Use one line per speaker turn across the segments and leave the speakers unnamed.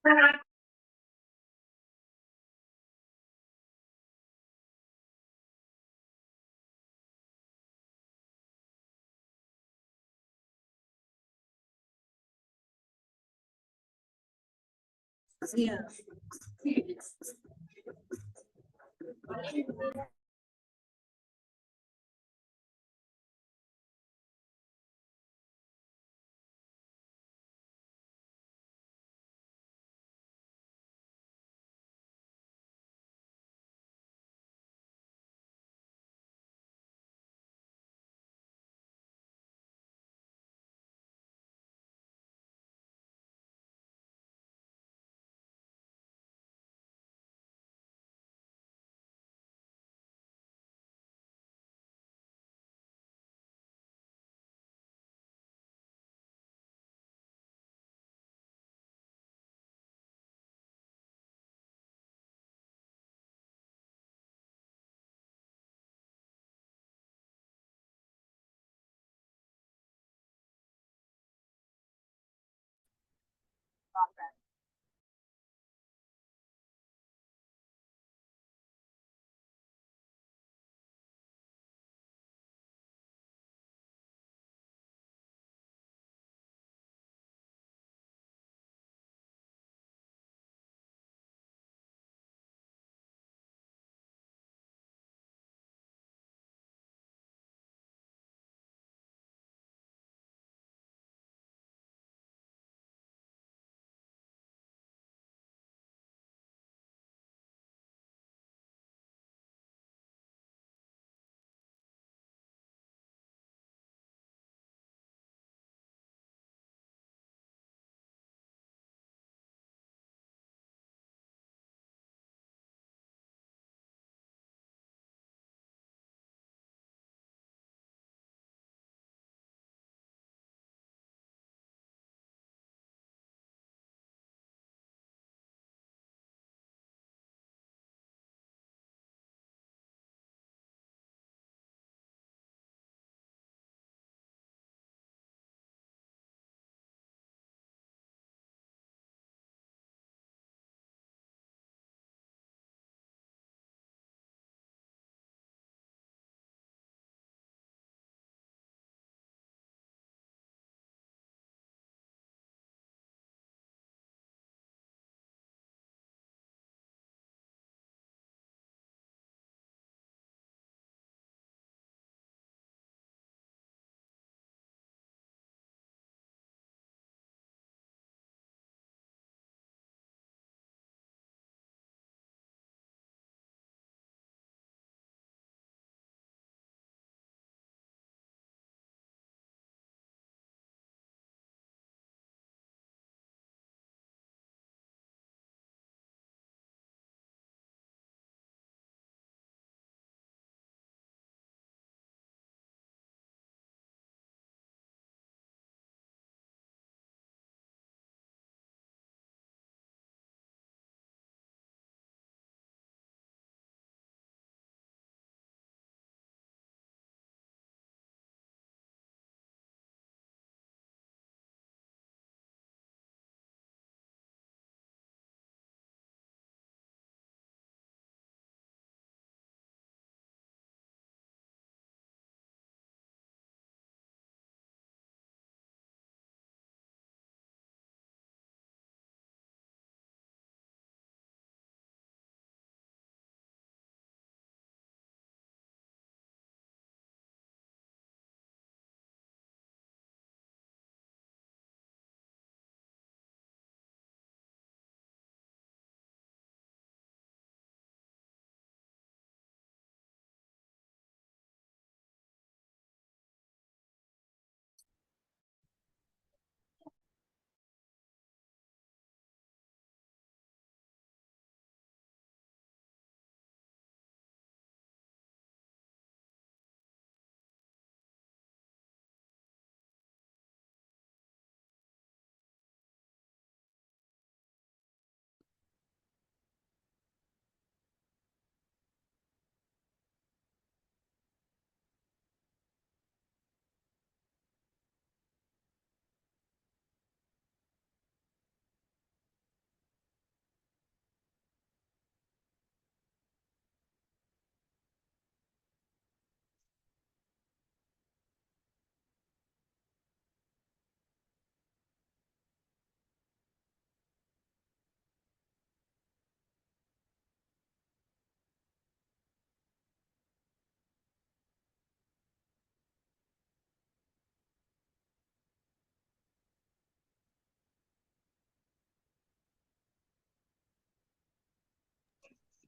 Iya.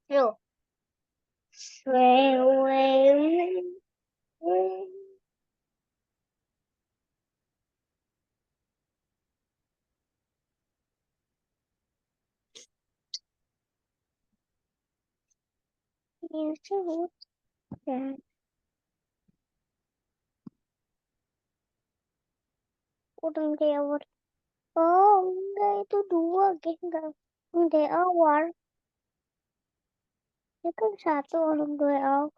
Yo. Swing. Udah kayak awal. Oh, enggak itu dua, guys. Enggak awal. Itu kan satu orang dua awal.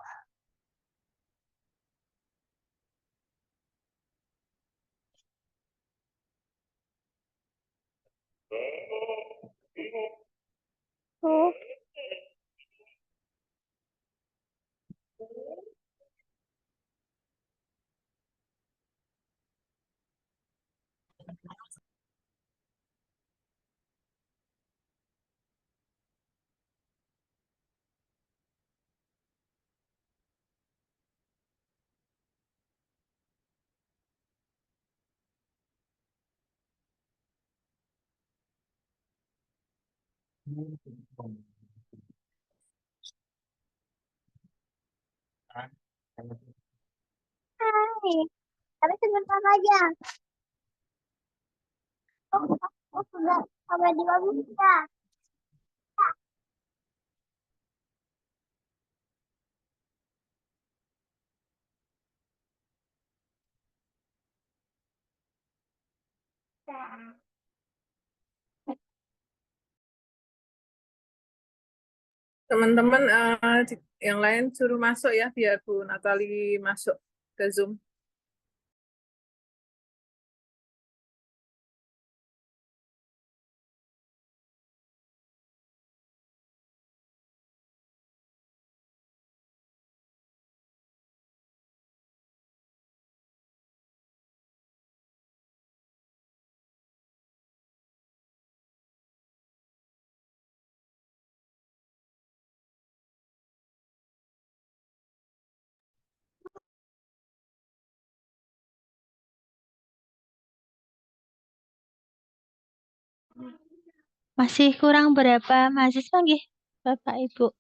Oh, hai. Tapi sebentar aja. Sudah sampai di bisa.
Teman-teman yang lain suruh masuk ya biar Bu Natali masuk ke Zoom.
Masih kurang berapa mahasiswa nggih, Bapak Ibu?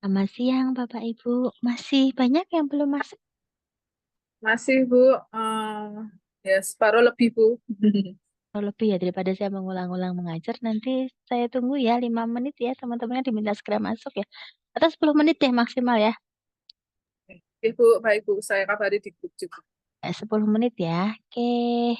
Selamat siang, Bapak Ibu. Masih banyak yang belum masuk?
Masih Bu, eh, ya separuh lebih Bu.
Oh, lebih ya daripada saya mengulang-ulang mengajar. Nanti saya tunggu ya 5 menit ya teman-temannya diminta segera masuk ya. Atau 10 menit deh maksimal ya.
Oke Bu, baik Bu, saya kabari di grup juga.
10 menit ya. Oke.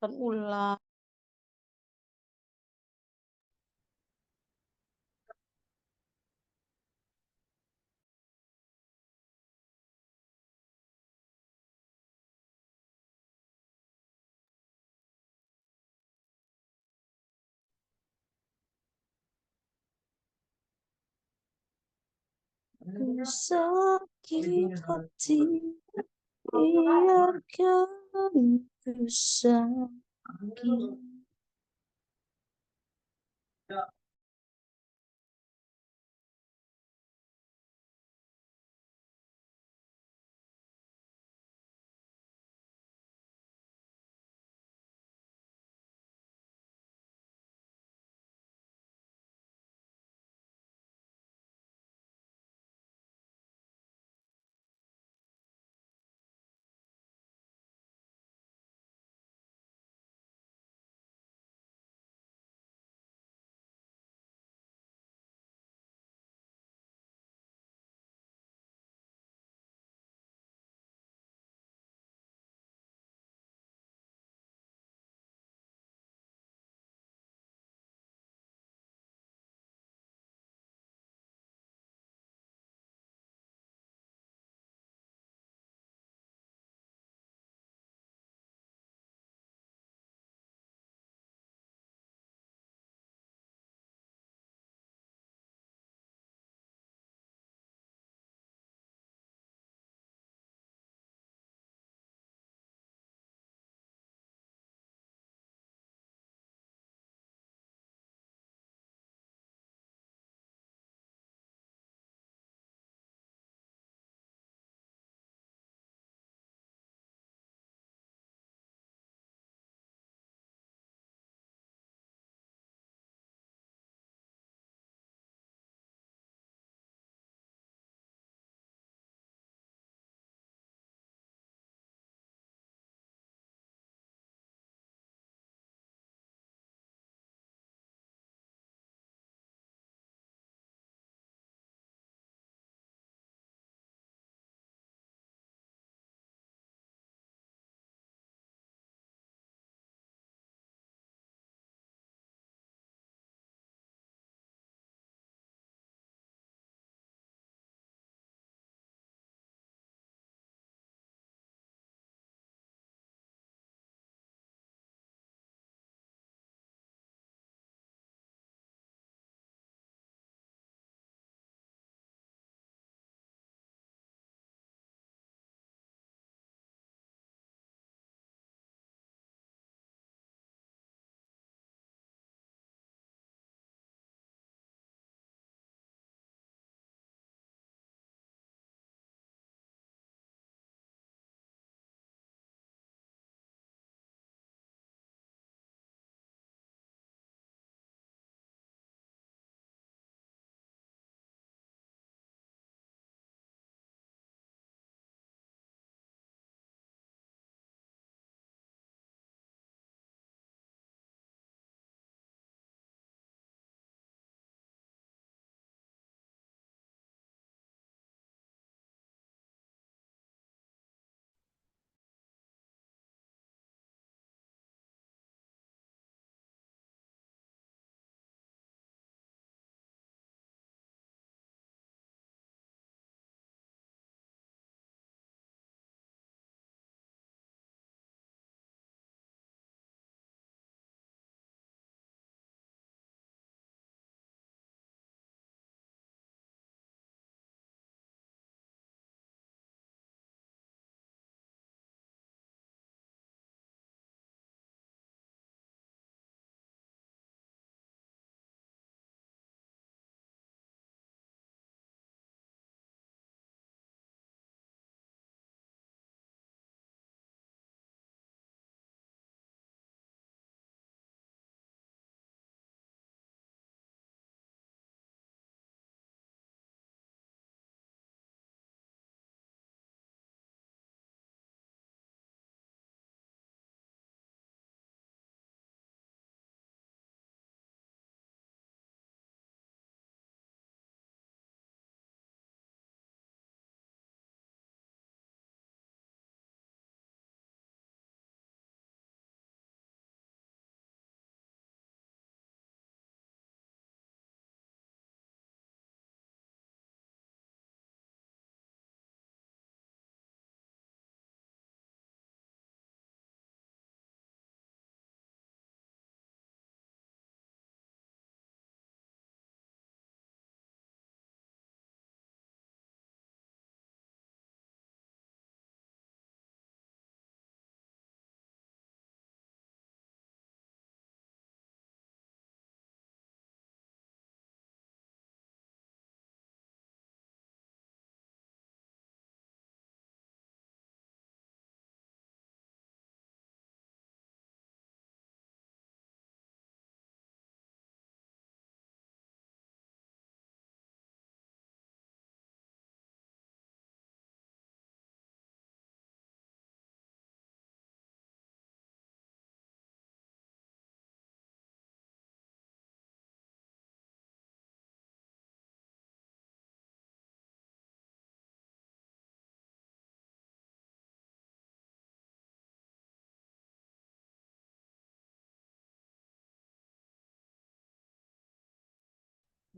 Berulang.
Ku sakit hati, biarkan ku sakit.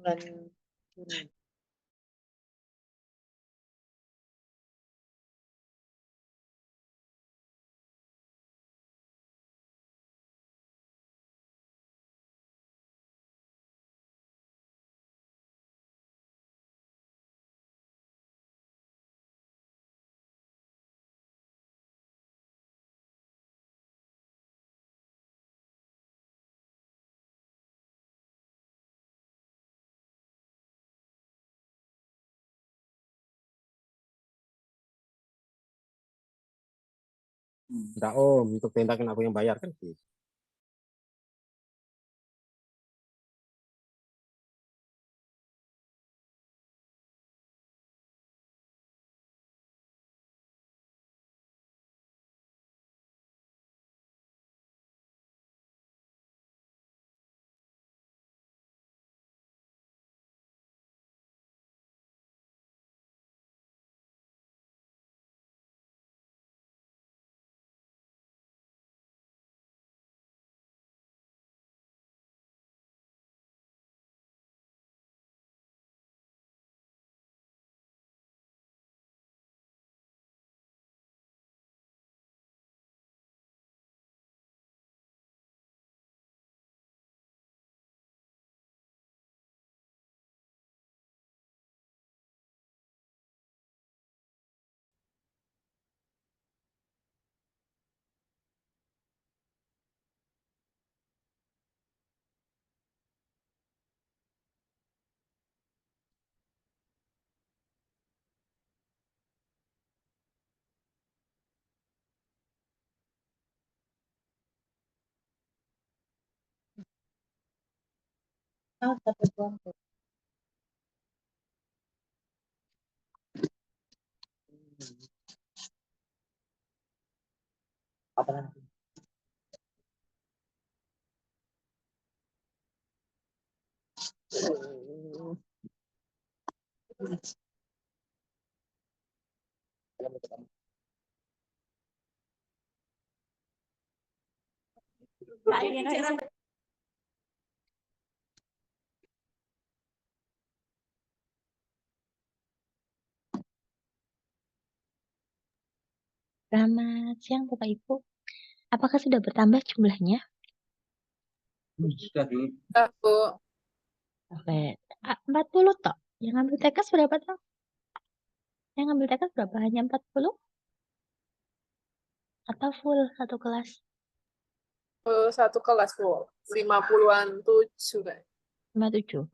bulan Juni.
Enggak om, untuk tenda kan aku yang bayar kan sih.
Ah, dapat uang tuh. Apa nanti?
Selamat siang Bapak Ibu. Apakah sudah bertambah jumlahnya?
Sudah di
Udah, Bu.
Oke. 40 toh. Yang ambil tekas berapa toh? Yang ambil tekas berapa? Hanya 40? Atau full satu kelas?
Satu kelas, Bu. 50-an 7 kayak.
57.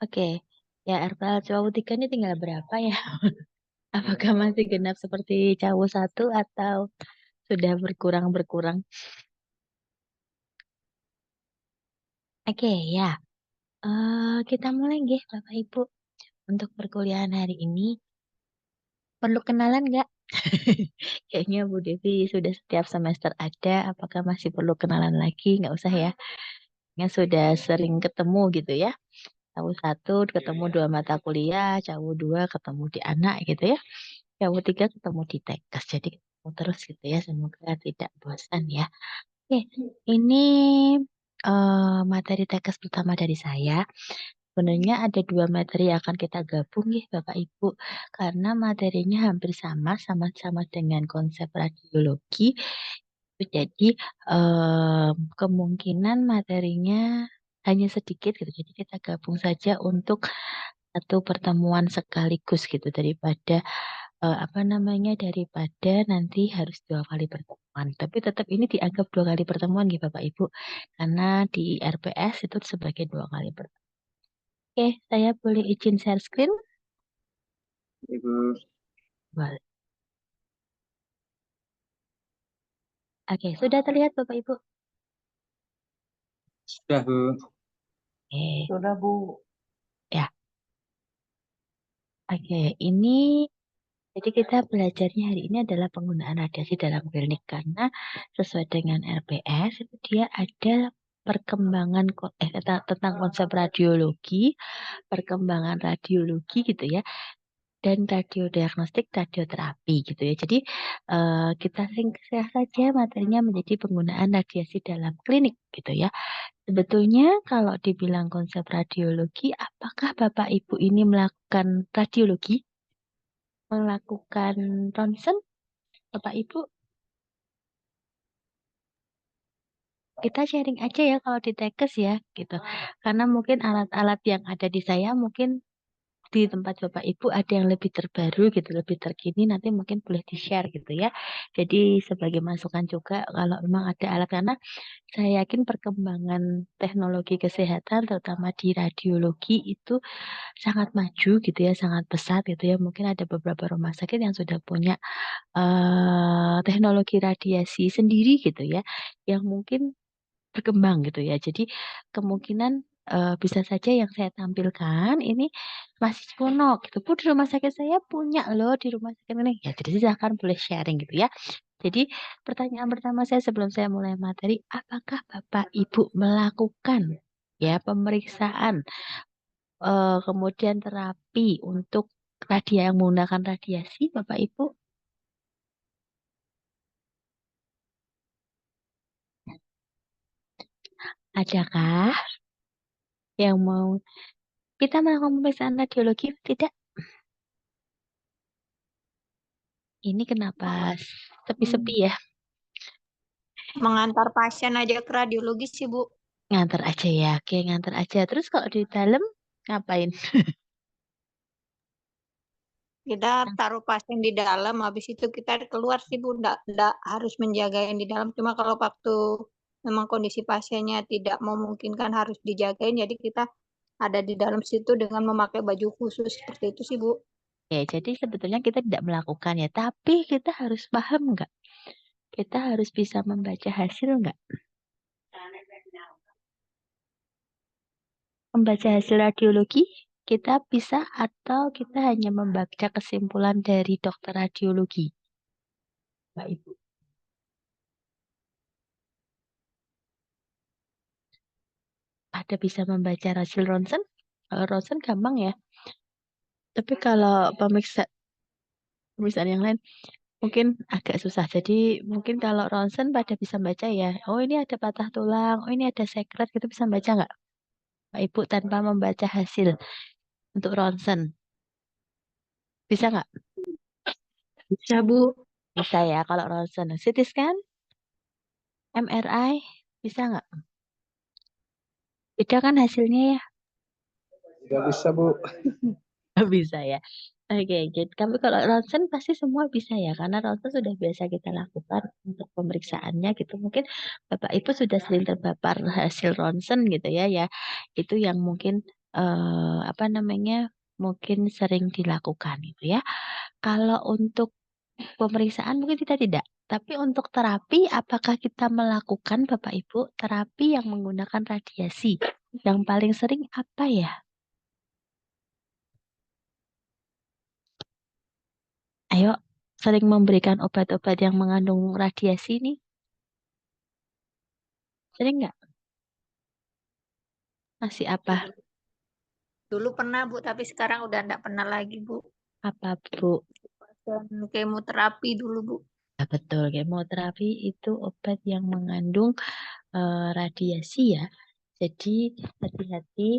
Oke. Ya, RPL Cawu 3 ini tinggal berapa ya? Apakah masih genap seperti Cawu 1 atau sudah berkurang-berkurang? Oke, ya. Kita mulai nggih, Bapak Ibu. Untuk perkuliahan hari ini, perlu kenalan nggak? Kayaknya Bu Devi sudah setiap semester ada, apakah masih perlu kenalan lagi? Nggak usah ya. Ya sudah sering ketemu gitu ya. Cawu 1 ketemu 2 mata kuliah, Cawu 2 ketemu di anak gitu ya. Cawu 3 ketemu di tekas. Jadi ketemu terus gitu ya. Semoga tidak bosan ya. Oke, ini materi tekas pertama dari saya. Sebenarnya ada 2 materi yang akan kita gabung ya Bapak Ibu. Karena materinya hampir sama-sama dengan konsep radiologi. Jadi kemungkinan materinya hanya sedikit gitu. Jadi kita gabung saja untuk satu pertemuan sekaligus gitu daripada daripada nanti harus 2 kali pertemuan. Tapi tetap ini dianggap 2 kali pertemuan gitu Bapak Ibu. Karena di RPS itu sebagai 2 kali pertemuan. Oke, saya boleh izin share screen?
Ibu.
Boleh. Oke, sudah terlihat Bapak Ibu?
Sudah Bu.
Oke,
Sudah, Bu.
ya. Oke, ini jadi kita belajarnya hari ini adalah penggunaan radiasi dalam klinik karena sesuai dengan RPS itu dia ada perkembangan tentang konsep radiologi, perkembangan radiologi gitu ya. dan radiodiagnostik radioterapi gitu ya. Jadi kita singkat saja materinya menjadi penggunaan radiasi dalam klinik gitu ya. Sebetulnya kalau dibilang konsep radiologi, apakah Bapak Ibu ini melakukan radiologi, melakukan ronsen, Bapak Ibu? Kita sharing aja ya kalau di Tekes ya gitu. Karena mungkin alat-alat yang ada di saya mungkin di tempat Bapak Ibu ada yang lebih terbaru gitu, lebih terkini, nanti mungkin boleh di-share gitu ya. Jadi sebagai masukan juga kalau memang ada alat, karena saya yakin perkembangan teknologi kesehatan terutama di radiologi itu sangat maju gitu ya, sangat pesat gitu ya. Mungkin ada beberapa rumah sakit yang sudah punya teknologi radiasi sendiri gitu ya, yang mungkin berkembang gitu ya. Jadi kemungkinan bisa saja yang saya tampilkan ini masih kuno gitu. Bu, di rumah sakit saya punya loh, di rumah sakit ini. Ya, jadi silahkan boleh sharing gitu ya. Jadi pertanyaan pertama saya sebelum saya mulai materi, apakah Bapak Ibu melakukan ya pemeriksaan kemudian terapi untuk yang menggunakan radiasi, Bapak Ibu? Adakah yang mau kita melakukan pemeriksaan radiologi tidak? Ini kenapa sepi-sepi ya?
Mengantar pasien aja ke radiologi sih, Bu.
Ngantar aja ya, oke ngantar aja. Terus kalau di dalam ngapain?
Kita taruh pasien di dalam, habis itu kita keluar sih, Bu. Nggak harus menjaga yang di dalam. Cuma kalau waktu memang kondisi pasiennya tidak memungkinkan harus dijagain, jadi kita ada di dalam situ dengan memakai baju khusus seperti itu sih, Bu.
Ya, jadi sebetulnya kita tidak melakukan ya, tapi kita harus paham nggak? Kita harus bisa membaca hasil nggak? Membaca hasil radiologi, kita bisa atau kita hanya membaca kesimpulan dari dokter radiologi? Mbak Ibu. Ada bisa membaca hasil ronsen? Kalau ronsen gampang ya. Tapi kalau pemeriksaan yang lain mungkin agak susah. Jadi mungkin kalau ronsen pada bisa baca ya. Oh, ini ada patah tulang, oh ini ada sekret, gitu bisa baca nggak Pak Ibu tanpa membaca hasil untuk ronsen? Bisa nggak?
Bisa, Bu.
Bisa ya kalau ronsen. CT scan, MRI, bisa nggak? Beda kan hasilnya ya?
Tidak bisa, Bu.
Bisa ya. Oke, gitu. Tapi kalau ronsen pasti semua bisa ya, karena ronsen sudah biasa kita lakukan untuk pemeriksaannya gitu. Mungkin Bapak Ibu sudah sering terpapar hasil ronsen gitu ya, ya. Itu yang mungkin apa namanya, mungkin sering dilakukan gitu ya. Kalau untuk pemeriksaan mungkin kita tidak. Tapi untuk terapi, apakah kita melakukan Bapak Ibu terapi yang menggunakan radiasi? Yang paling sering apa ya? Ayo, sering memberikan obat-obat yang mengandung radiasi nih. Sering nggak? Masih apa?
Dulu pernah, Bu, tapi sekarang udah nggak pernah lagi, Bu.
Apa, Bu?
Dan kemoterapi dulu, Bu.
Ya, betul, kemoterapi itu obat yang mengandung radiasi ya. Jadi hati-hati.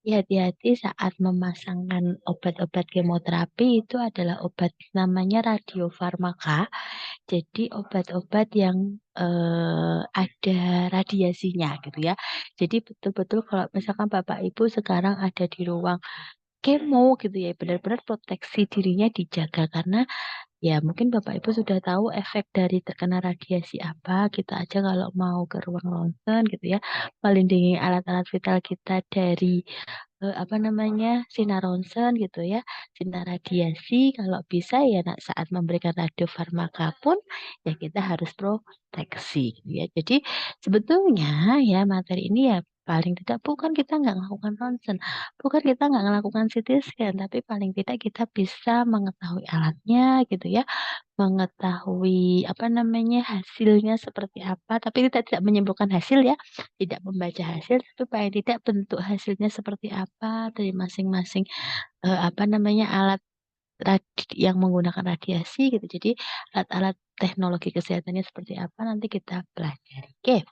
Hati-hati saat memasangkan obat-obat kemoterapi itu adalah obat namanya radiofarmaka. Jadi obat-obat yang ada radiasinya gitu ya. Jadi betul-betul kalau misalkan Bapak Ibu sekarang ada di ruang kemo gitu ya, benar-benar proteksi dirinya dijaga, karena ya mungkin Bapak Ibu sudah tahu efek dari terkena radiasi apa. Kita aja kalau mau ke ruang ronsen gitu ya, melindungi alat-alat vital kita dari apa namanya, sinar ronsen gitu ya, sinar radiasi. Kalau bisa ya saat memberikan radiofarmaka pun ya kita harus proteksi gitu ya. Jadi sebetulnya ya materi ini ya Paling tidak bukan kita nggak melakukan ronsen, bukan kita nggak melakukan CT scan, tapi paling tidak kita bisa mengetahui alatnya gitu ya, mengetahui apa namanya hasilnya seperti apa, tapi kita tidak menyembuhkan hasil ya, tidak membaca hasil, tapi paling tidak bentuk hasilnya seperti apa dari masing-masing apa namanya alat yang menggunakan radiasi gitu. Jadi alat-alat teknologi kesehatannya seperti apa nanti kita pelajari. Oke.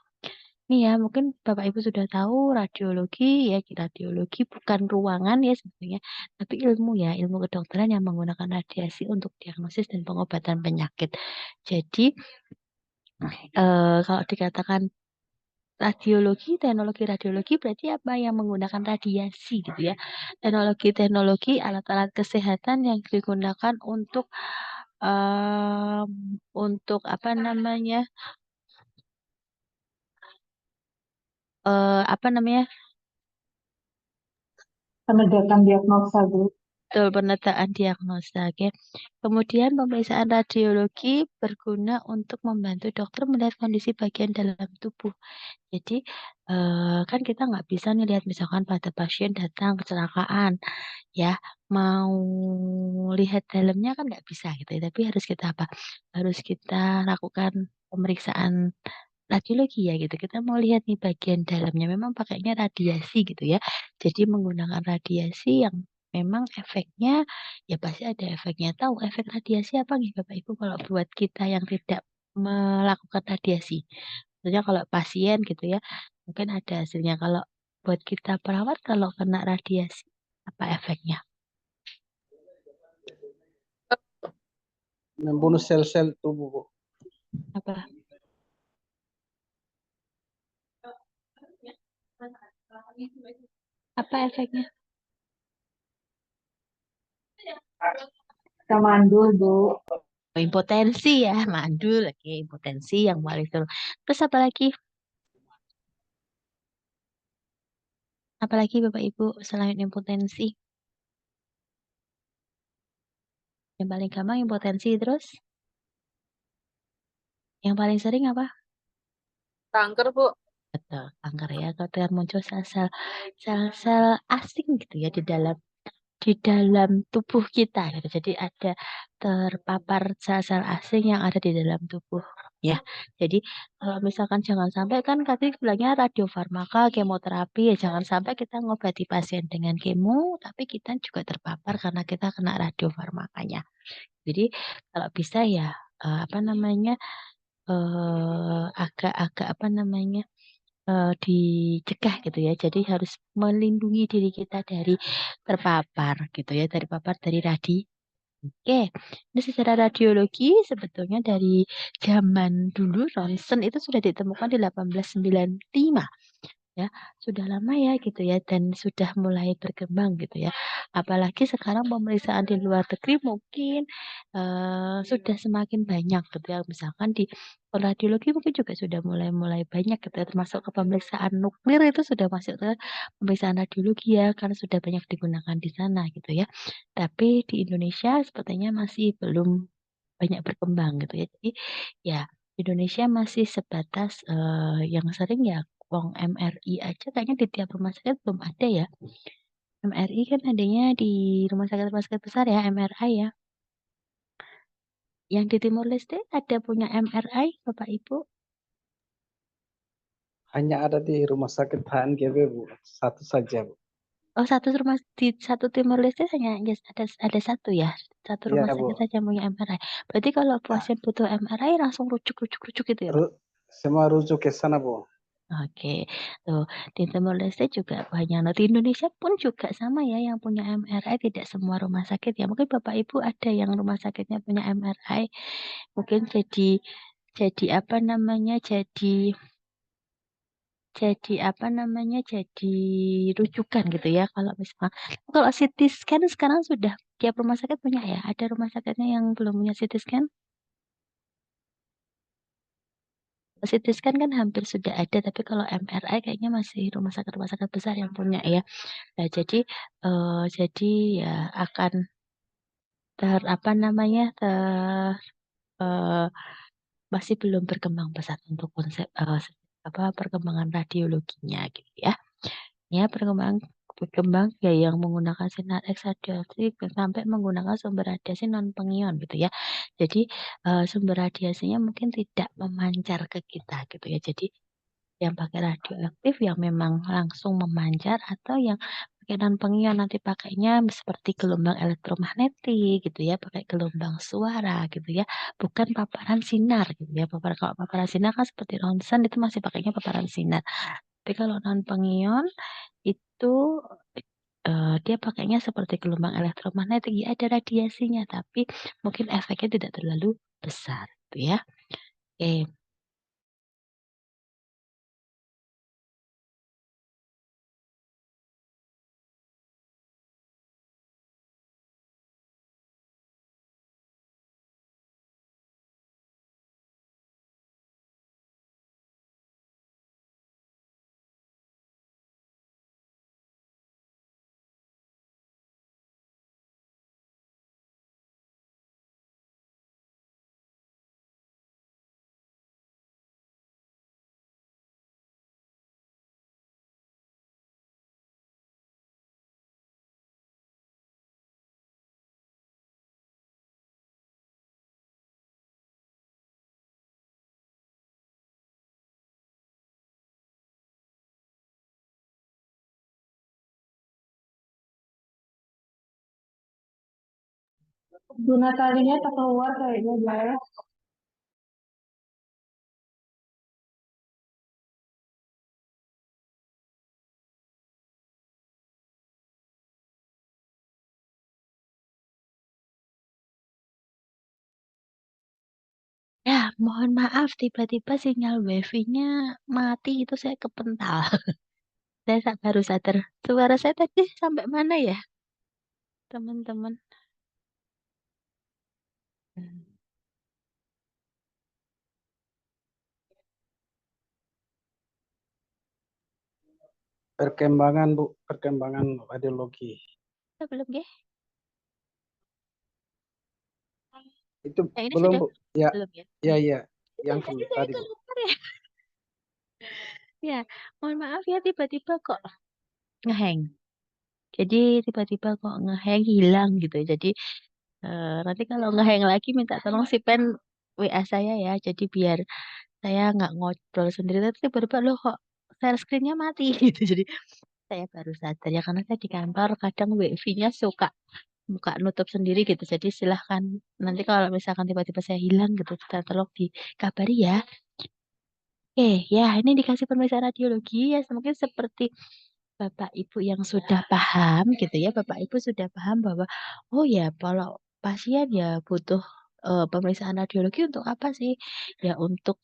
Nih ya, mungkin Bapak Ibu sudah tahu radiologi ya, radiologi bukan ruangan ya sebenarnya, tapi ilmu ya, ilmu kedokteran yang menggunakan radiasi untuk diagnosis dan pengobatan penyakit. Jadi kalau dikatakan teknologi radiologi berarti apa yang menggunakan radiasi gitu ya. Teknologi alat-alat kesehatan yang digunakan untuk apa namanya
Penegakan diagnosa, Bu.
betul penataan diagnosa. Oke. Kemudian pemeriksaan radiologi berguna untuk membantu dokter melihat kondisi bagian dalam tubuh. Jadi kan kita nggak bisa nih lihat misalkan pada pasien datang kecelakaan ya mau lihat dalamnya kan nggak bisa gitu ya. Tapi harus kita apa? Harus kita lakukan pemeriksaan radiologi ya gitu. Kita mau lihat nih bagian dalamnya memang pakainya radiasi gitu ya. Jadi menggunakan radiasi yang memang efeknya ya pasti ada efeknya. Tahu efek radiasi apa nih Bapak Ibu kalau buat kita yang tidak melakukan radiasi? Maksudnya kalau pasien gitu ya, mungkin ada hasilnya. Kalau buat kita perawat kalau kena radiasi apa efeknya?
Membunuh sel-sel tubuh, Bu.
Apa? Apa efeknya?
Kita mandul, Bu.
Impotensi ya, mandul lagi impotensi yang paling seru. Terus apa lagi? Apalagi Bapak Ibu selain impotensi? Yang paling gampang impotensi terus? Yang paling sering apa?
Kanker, Bu.
Betul, kanker ya. Kalau muncul sel-sel asing gitu ya di dalam tubuh kita gitu. Jadi ada terpapar sel-sel asing yang ada di dalam tubuh ya. Jadi kalau misalkan jangan sampai kan tadi bilangnya radiofarmaka, kemoterapi ya jangan sampai kita ngobati pasien dengan kemo tapi kita juga terpapar karena kita kena radiofarmakanya. Jadi kalau bisa ya apa namanya agak-agak apa namanya dicegah gitu ya. Jadi harus melindungi diri kita dari terpapar gitu ya, dari papar dari Oke, ini secara radiologi sebetulnya dari zaman dulu ronsen itu sudah ditemukan di 1895 ya, sudah lama ya gitu ya dan sudah mulai berkembang gitu ya. Apalagi sekarang pemeriksaan di luar negeri mungkin sudah semakin banyak gitu ya. Misalkan di radiologi mungkin juga sudah mulai banyak gitu ya, termasuk ke pemeriksaan nuklir itu sudah masuk ke pemeriksaan radiologi ya karena sudah banyak digunakan di sana gitu ya. Tapi di Indonesia sepertinya masih belum banyak berkembang gitu ya. Jadi ya Indonesia masih sebatas yang sering ya wong MRI aja kayaknya di tiap rumah sakit belum ada ya. MRI kan adanya di rumah sakit besar ya, MRI ya. Yang di Timur Leste ada punya MRI, Bapak Ibu?
Hanya ada di rumah sakit HNGB, Bu. Satu saja, Bu.
Oh, satu Timur Leste hanya ada satu ya. Satu
Iya,
rumah
Bu.
sakit saja punya MRI. Berarti kalau pasien butuh MRI langsung rujuk gitu ya, Pak?
Semua rujuk ke sana, Bu.
Oke, tuh di Timor Leste juga banyak. Nah, di Indonesia pun juga sama ya yang punya MRI tidak semua rumah sakit ya. Mungkin Bapak Ibu ada yang rumah sakitnya punya MRI, mungkin jadi apa namanya? Jadi apa namanya? Jadi rujukan gitu ya. Kalau CT scan sekarang sudah tiap rumah sakit punya ya. Ada rumah sakitnya yang belum punya CT scan? CT scan kan hampir sudah ada, tapi kalau MRI kayaknya masih rumah sakit besar yang punya ya. Nah, jadi ya akan apa namanya eh, masih belum berkembang pesat untuk konsep apa perkembangan radiologinya gitu ya. Ya, berkembang ya yang menggunakan sinar X radiasi sampai menggunakan sumber radiasi non pengion gitu ya. Jadi sumber radiasinya mungkin tidak memancar ke kita gitu ya. Jadi yang pakai radioaktif yang memang langsung memancar atau yang pakai non pengion nanti pakainya seperti gelombang elektromagnetik gitu ya, pakai gelombang suara gitu ya, bukan paparan sinar gitu ya. Kalau paparan sinar kan seperti ronsen itu masih pakainya paparan sinar. Tapi kalau non pengion itu dia pakainya seperti gelombang elektromagnetik ya ada radiasinya tapi mungkin efeknya tidak terlalu besar gitu ya. Oke.
Bu Natalinya tak keluar kayaknya guys.
Ya, mohon maaf tiba-tiba sinyal wifi-nya mati itu saya kepental. Saya baru sadar. Suara saya tadi sampai mana ya, teman-teman? Hmm.
Perkembangan Bu, perkembangan radiologi.
Belum ya?
Itu
Yang ini
belum
sudah
Bu. Ya,
belum ya?
ya,
Iya.
ya. Yang
Tadi saya
tadi Bu.
keluar ya. Ya, mohon maaf ya tiba-tiba kok ngeheng. Jadi tiba-tiba kok ngeheng hilang gitu. Jadi nanti kalau ngeheng lagi minta tolong si Pen WA saya ya. Jadi biar saya nggak ngobrol sendiri. Tapi tiba-tiba loh kok share screen-nya mati gitu. Jadi saya baru sadar ya karena saya di kantor kadang wifi-nya suka buka nutup sendiri gitu. Jadi silahkan nanti kalau misalkan tiba-tiba saya hilang gitu, kita tolong dikabari ya. Oke, ya ini dikasih pemeriksaan radiologi ya mungkin seperti Bapak Ibu yang sudah paham gitu ya, Bapak Ibu sudah paham bahwa oh ya kalau pasien ya butuh pemeriksaan radiologi untuk apa sih? Ya untuk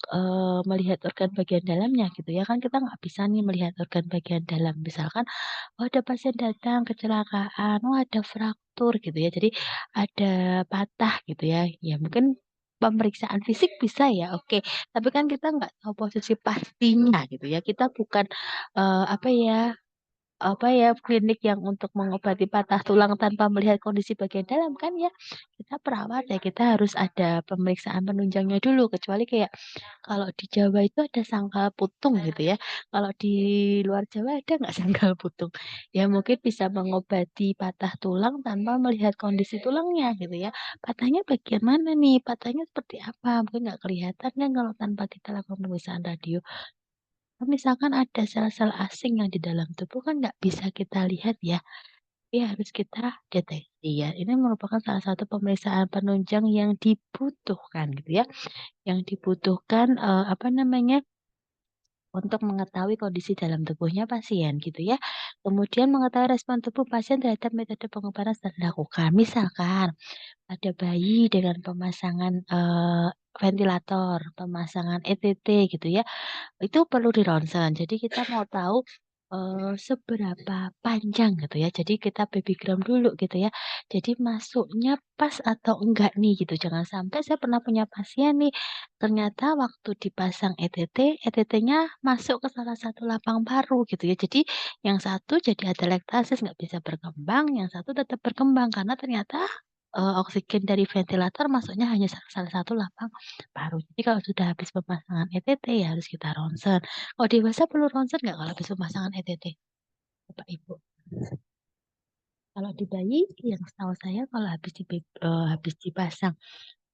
melihat organ bagian dalamnya gitu ya kan kita nggak bisa nih melihat organ bagian dalam misalkan oh ada pasien datang kecelakaan, oh ada fraktur gitu ya, jadi ada patah gitu ya, ya mungkin pemeriksaan fisik bisa ya, oke. Tapi kan kita nggak tahu posisi pastinya gitu ya. Kita bukan apa ya klinik yang untuk mengobati patah tulang tanpa melihat kondisi bagian dalam kan ya. Kita perawat ya kita harus ada pemeriksaan penunjangnya dulu kecuali kayak kalau di Jawa itu ada sangkal putung gitu ya. Kalau di luar Jawa ada nggak sangkal putung? Ya mungkin bisa mengobati patah tulang tanpa melihat kondisi tulangnya gitu ya. Patahnya bagian mana nih? Patahnya seperti apa? Mungkin nggak kelihatan kan kalau tanpa kita lakukan pemeriksaan radio. Misalkan ada sel-sel asing yang di dalam tubuh kan nggak bisa kita lihat ya. Tapi harus kita deteksi ya. Ini merupakan salah satu pemeriksaan penunjang yang dibutuhkan gitu ya. Yang dibutuhkan apa namanya untuk mengetahui kondisi dalam tubuhnya pasien gitu ya. Kemudian mengetahui respon tubuh pasien terhadap metode pengobatan yang dilakukan. Misalkan ada bayi dengan pemasangan ventilator, pemasangan ETT gitu ya itu perlu di ronsen. Jadi kita mau tahu seberapa panjang gitu ya. Jadi kita babygram dulu gitu ya. Jadi masuknya pas atau enggak nih gitu. Jangan sampai saya pernah punya pasien nih ternyata waktu dipasang ETT, ETT-nya masuk ke salah satu lapang paru gitu ya. Jadi yang satu jadi ada lektasis nggak bisa berkembang, yang satu tetap berkembang karena ternyata oksigen dari ventilator masuknya hanya salah satu lapang paru. Jadi kalau sudah habis pemasangan ETT ya harus kita ronsen. Kalau dewasa perlu ronsen nggak kalau habis pemasangan ETT? Bapak Ibu. Kalau di bayi, yang setahu saya kalau habis dipasang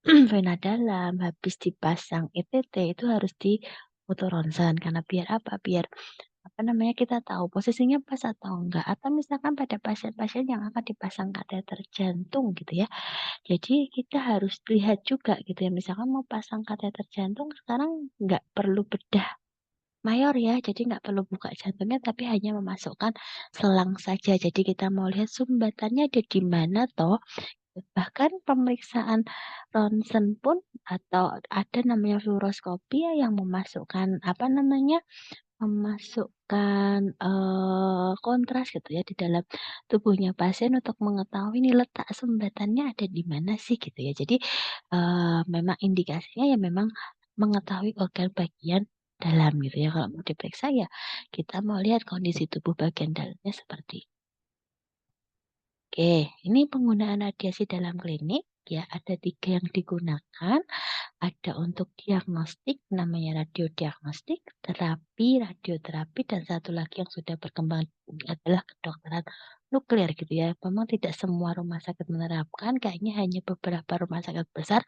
vena dalam, habis dipasang ETT itu harus di foto ronsen karena biar apa? Biar apa namanya kita tahu posisinya pas atau enggak. Atau misalkan pada pasien-pasien yang akan dipasang kateter jantung gitu ya. Jadi kita harus lihat juga gitu ya. Misalkan mau pasang kateter jantung sekarang nggak perlu bedah mayor ya. Jadi nggak perlu buka jantungnya tapi hanya memasukkan selang saja. Jadi kita mau lihat sumbatannya ada di mana toh. Bahkan pemeriksaan ronsen pun atau ada namanya fluoroskopi ya yang memasukkan apa namanya memasukkan kontras gitu ya di dalam tubuhnya pasien untuk mengetahui ini letak sumbatannya ada di mana sih gitu ya. Jadi memang indikasinya ya memang mengetahui organ bagian dalam gitu ya. Kalau mau diperiksa ya kita mau lihat kondisi tubuh bagian dalamnya seperti itu. Oke, ini penggunaan radiasi dalam klinik ya ada 3 yang digunakan. Ada untuk diagnostik namanya radiodiagnostik, terapi, radioterapi, dan satu lagi yang sudah berkembang adalah kedokteran nuklir gitu ya. Memang tidak semua rumah sakit menerapkan, kayaknya hanya beberapa rumah sakit besar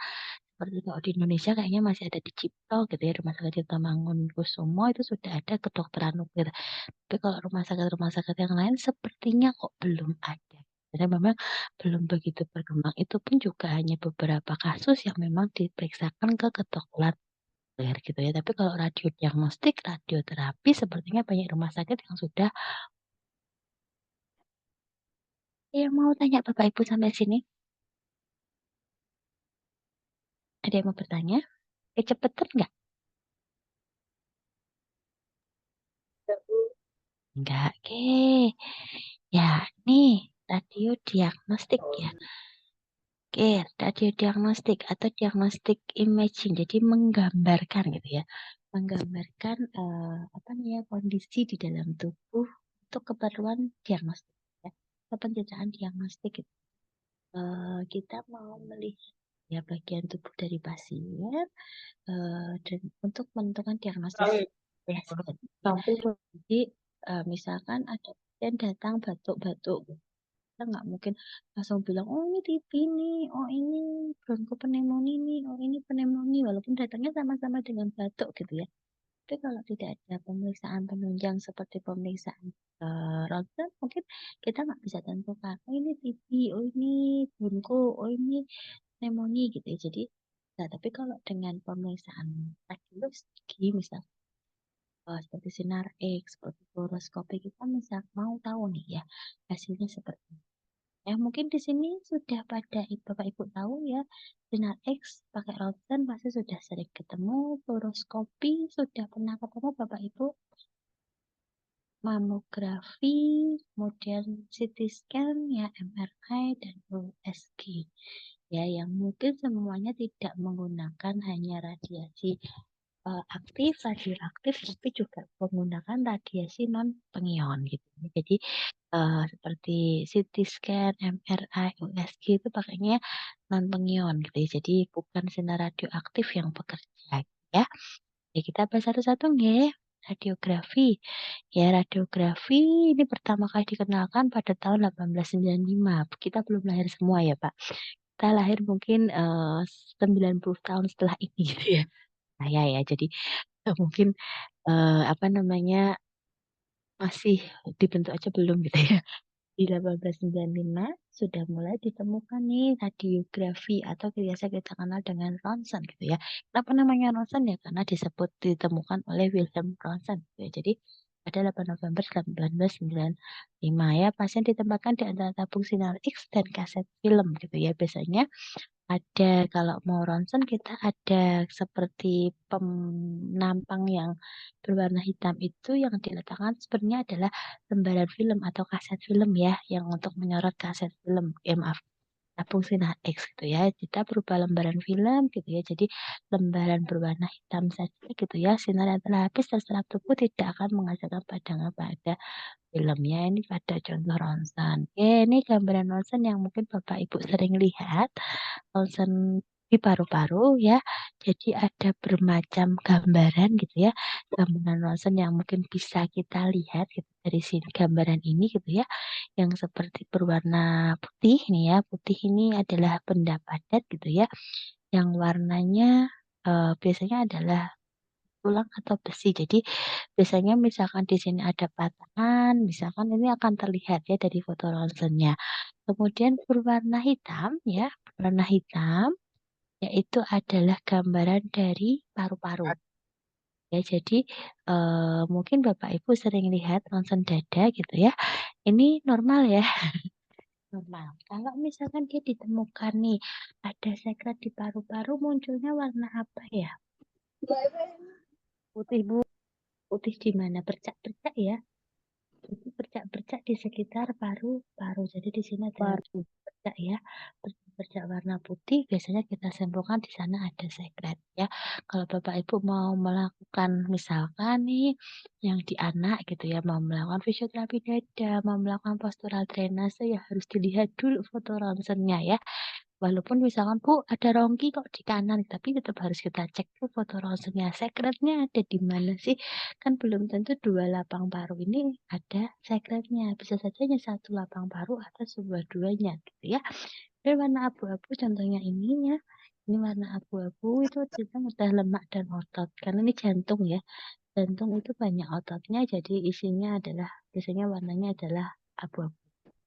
seperti kalau di Indonesia kayaknya masih ada di Cipto gitu ya, Rumah Sakit Cipto Mangunkusumo itu sudah ada kedokteran nuklir. Tapi kalau rumah sakit yang lain sepertinya kok belum ada. Jadi memang belum begitu berkembang. Itu pun juga hanya beberapa kasus yang memang diperiksakan ke kedokteran nuklir gitu ya. Tapi kalau radiodiagnostik, radioterapi sepertinya banyak rumah sakit yang sudah. Yang mau tanya Bapak Ibu sampai sini? Ada yang mau bertanya? Kecepatan nggak? Enggak, oke. Ya, nih radiodiagnostik ya. Oke, radiodiagnostik atau diagnostik imaging, jadi menggambarkan gitu ya, menggambarkan apa namanya kondisi di dalam tubuh untuk keperluan diagnostik ya, atau penceritaan diagnostik gitu. Kita mau melihat ya bagian tubuh dari pasien dan untuk menentukan diagnosis pasien. Jadi misalkan ada pasien datang batuk-batuk. Kita nggak mungkin langsung bilang, oh ini TB nih, oh ini bronkopneumonia nih, oh ini pneumonia, walaupun datangnya sama-sama dengan batuk gitu ya. Tapi kalau tidak ada pemeriksaan penunjang seperti pemeriksaan ronsen, mungkin kita nggak bisa tentukan, oh ini TB, oh ini bronko, oh ini pneumonia gitu ya. Jadi, nah, tapi kalau dengan pemeriksaan radiologi misalnya seperti sinar X, seperti fluoroskopi kita misal mau tahu nih ya hasilnya seperti apa. Ya mungkin di sini sudah pada Bapak Ibu tahu ya sinar X pakai ronsen pasti sudah sering ketemu, fluoroskopi sudah pernah ketemu Bapak Ibu, mamografi, kemudian CT scan ya MRI dan USG ya yang mungkin semuanya tidak menggunakan hanya radiasi aktif, radioaktif, tapi juga menggunakan radiasi non pengion gitu. Jadi seperti CT scan, MRI, USG itu pakainya non pengion gitu ya. Jadi bukan sinar radioaktif yang bekerja ya. Ya kita bahas satu-satu nggih. Radiografi. Ya radiografi ini pertama kali dikenalkan pada tahun 1895. Kita belum lahir semua ya Pak. Kita lahir mungkin 90 tahun setelah ini gitu ya. Saya ya. Jadi mungkin apa namanya masih dibentuk aja belum gitu ya. Di 1895 sudah mulai ditemukan nih radiografi atau biasa kita kenal dengan ronsen gitu ya. Kenapa namanya ronsen ya? Karena ditemukan oleh Wilhelm Ronsen gitu ya. Jadi pada 8 November 1995 ya pasien ditempatkan di antara tabung sinar X dan kaset film gitu ya. Biasanya ada kalau mau ronsen kita ada seperti penampang yang berwarna hitam itu yang diletakkan sebenarnya adalah lembaran film atau kaset film ya yang untuk menyorot kaset film. Maaf, tabung sinar X gitu ya. Kita berupa lembaran film gitu ya. Jadi lembaran berwarna hitam saja gitu ya. Sinar yang telah habis terserap tubuh tidak akan menghasilkan padangan pada filmnya. Ini pada contoh ronsen. Oke, ini gambaran ronsen yang mungkin Bapak Ibu sering lihat. Ronsen di paru-paru ya. Jadi ada bermacam gambaran gitu ya, gambaran ronsen yang mungkin bisa kita lihat gitu dari sini gambaran ini gitu ya, yang seperti berwarna putih nih ya, putih ini adalah benda padat gitu ya, yang warnanya biasanya adalah tulang atau besi. Jadi biasanya misalkan di sini ada patahan, misalkan ini akan terlihat ya dari foto ronsennya. Kemudian berwarna hitam ya, berwarna hitam yaitu adalah gambaran dari paru-paru. Ya, jadi mungkin Bapak Ibu sering lihat ronsen dada gitu ya. Ini normal ya, normal. Kalau misalkan dia ditemukan nih ada sekret di paru-paru, munculnya warna apa ya? Putih Bu, putih di mana? Bercak-bercak ya. Itu bercak-bercak di sekitar paru-paru. Jadi di sini ada bercak ya, bercak warna putih. Biasanya kita simpulkan di sana ada sekret ya. Kalau Bapak Ibu mau melakukan misalkan nih yang di anak gitu ya, mau melakukan fisioterapi dada, mau melakukan postural drainase ya harus dilihat dulu foto ronsennya ya. Walaupun misalkan Bu ada rongki kok di kanan, tapi tetap harus kita cek tuh foto ronsennya. Sekretnya ada di mana sih? Kan belum tentu dua lapang paru ini ada sekretnya. Bisa saja hanya satu lapang paru atau dua-duanya gitu ya. Dan warna abu-abu contohnya ini ya. Ini warna abu-abu itu kita udah lemak dan otot. Karena ini jantung ya. Jantung itu banyak ototnya, jadi isinya adalah biasanya warnanya adalah abu-abu.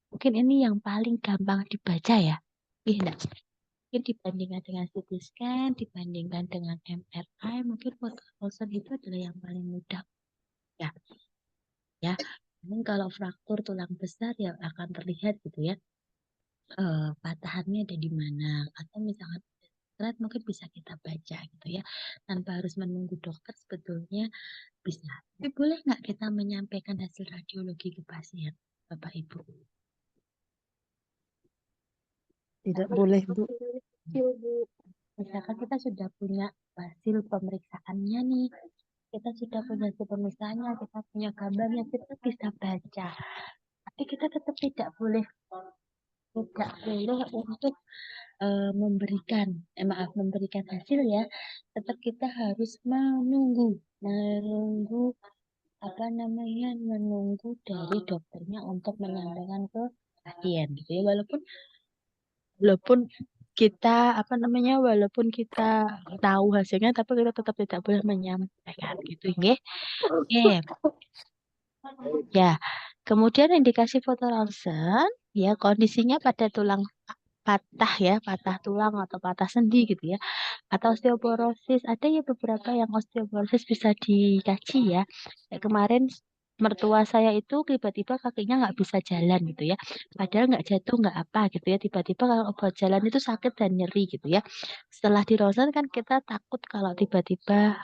Mungkin ini yang paling gampang dibaca ya. Enggak. Mungkin dibandingkan dengan CT scan, dibandingkan dengan MRI, mungkin foto ronsen itu adalah yang paling mudah ya. Ya, mungkin kalau fraktur tulang besar ya akan terlihat gitu ya. Patahannya ada di mana atau misalkan sekret mungkin bisa kita baca gitu ya. Tanpa harus menunggu dokter sebetulnya bisa. Tapi boleh nggak kita menyampaikan hasil radiologi ke pasien, Bapak Ibu?
Tidak boleh, Bu.
Misalkan kita sudah punya hasil pemeriksaannya nih, kita sudah punya hasil pemeriksaannya, kita punya gambarnya, kita bisa baca. Tapi kita tetap tidak boleh untuk memberikan hasil ya. Tetap kita harus menunggu menunggu dari dokternya untuk menyampaikan ke pasien gitu ya. Walaupun kita walaupun kita tahu hasilnya tapi kita tetap tidak boleh menyampaikan gitu nggih. Oke. Ya. Kemudian indikasi foto ronsen ya kondisinya pada tulang patah ya, patah tulang atau patah sendi gitu ya. Atau osteoporosis. Ada ya beberapa yang osteoporosis bisa dikaji ya. Kayak kemarin mertua saya itu tiba-tiba kakinya nggak bisa jalan gitu ya. Padahal nggak jatuh nggak apa gitu ya. Tiba-tiba kalau buat jalan itu sakit dan nyeri gitu ya. Setelah di ronsen kan kita takut kalau tiba-tiba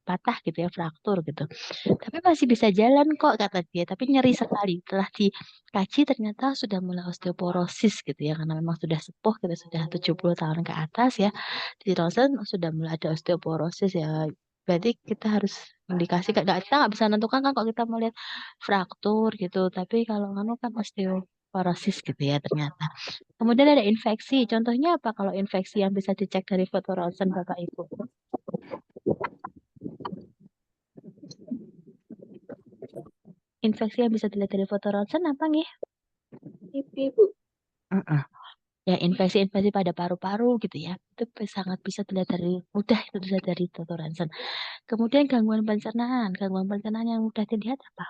patah gitu ya, fraktur gitu. Tapi masih bisa jalan kok kata dia. Tapi nyeri sekali. Setelah dikaji ternyata sudah mulai osteoporosis gitu ya. Karena memang sudah sepuh kita sudah 70 tahun ke atas ya. Di ronsen sudah mulai ada osteoporosis ya. Berarti kita harus indikasi kita nggak bisa menentukan kan kalau kita mau lihat fraktur gitu. Tapi kalau kan osteoporosis gitu ya ternyata. Kemudian ada infeksi. Contohnya apa kalau infeksi yang bisa dicek dari foto ronsen Bapak Ibu? Infeksi yang bisa dilihat dari foto ronsen apa nih?
Pipi, Bu.
Ya infeksi-infeksi pada paru-paru gitu ya. Itu sangat bisa dilihat dari mudah itu dilihat dari foto ronsen. Kemudian gangguan pencernaan yang mudah dilihat apa?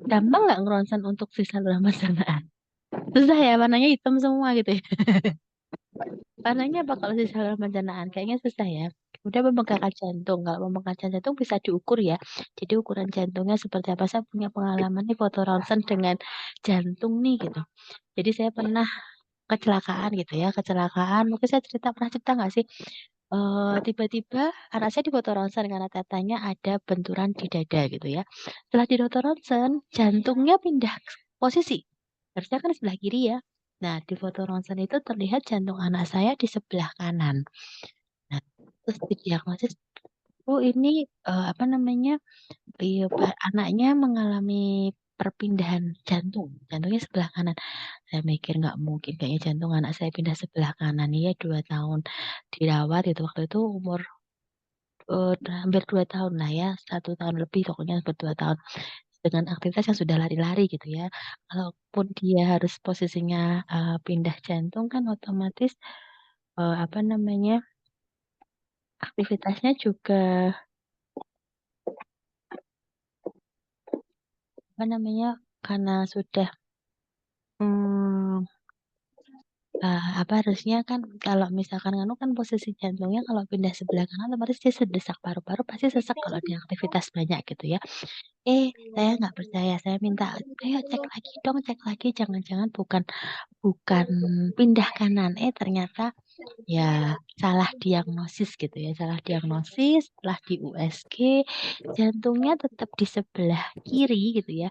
Gampang nggak ngeronsen untuk si saluran pencernaan? Susah ya, warnanya hitam semua gitu ya. Warnanya apa kalau si saluran pencernaan? Kayaknya susah ya. Kemudian pembengkakan jantung. Kalau pembengkakan jantung bisa diukur ya. Jadi ukuran jantungnya seperti apa? Saya punya pengalaman nih foto ronsen dengan jantung nih gitu. Jadi saya pernah kecelakaan gitu ya. Mungkin saya pernah cerita nggak sih? Tiba-tiba anak saya di foto ronsen karena katanya ada benturan di dada gitu ya. Setelah di foto ronsen, jantungnya pindah posisi. Harusnya kan sebelah kiri ya. Nah, di foto ronsen itu terlihat jantung anak saya di sebelah kanan. Nah, terus didiagnosis, oh ini anaknya mengalami perpindahan jantung. Jantungnya sebelah kanan. Saya mikir nggak mungkin kayaknya jantung anak saya pindah sebelah kanan. Iya 2 tahun dirawat itu waktu itu umur hampir 2 tahun lah ya, 1 tahun lebih pokoknya hampir 2 tahun. Dengan aktivitas yang sudah lari-lari gitu ya. Kalaupun dia harus posisinya pindah jantung kan otomatis apa namanya aktivitasnya juga apa namanya karena sudah hmm, apa harusnya kan kalau misalkan kan posisi jantungnya kalau pindah sebelah kanan otomatis dia sedesak paru-paru pasti sesak kalau dia aktivitas banyak gitu ya. Saya nggak percaya, saya minta ayo cek lagi dong, cek lagi jangan-jangan bukan pindah kanan. Ternyata ya salah diagnosis gitu ya, salah diagnosis setelah di USG jantungnya tetap di sebelah kiri gitu ya.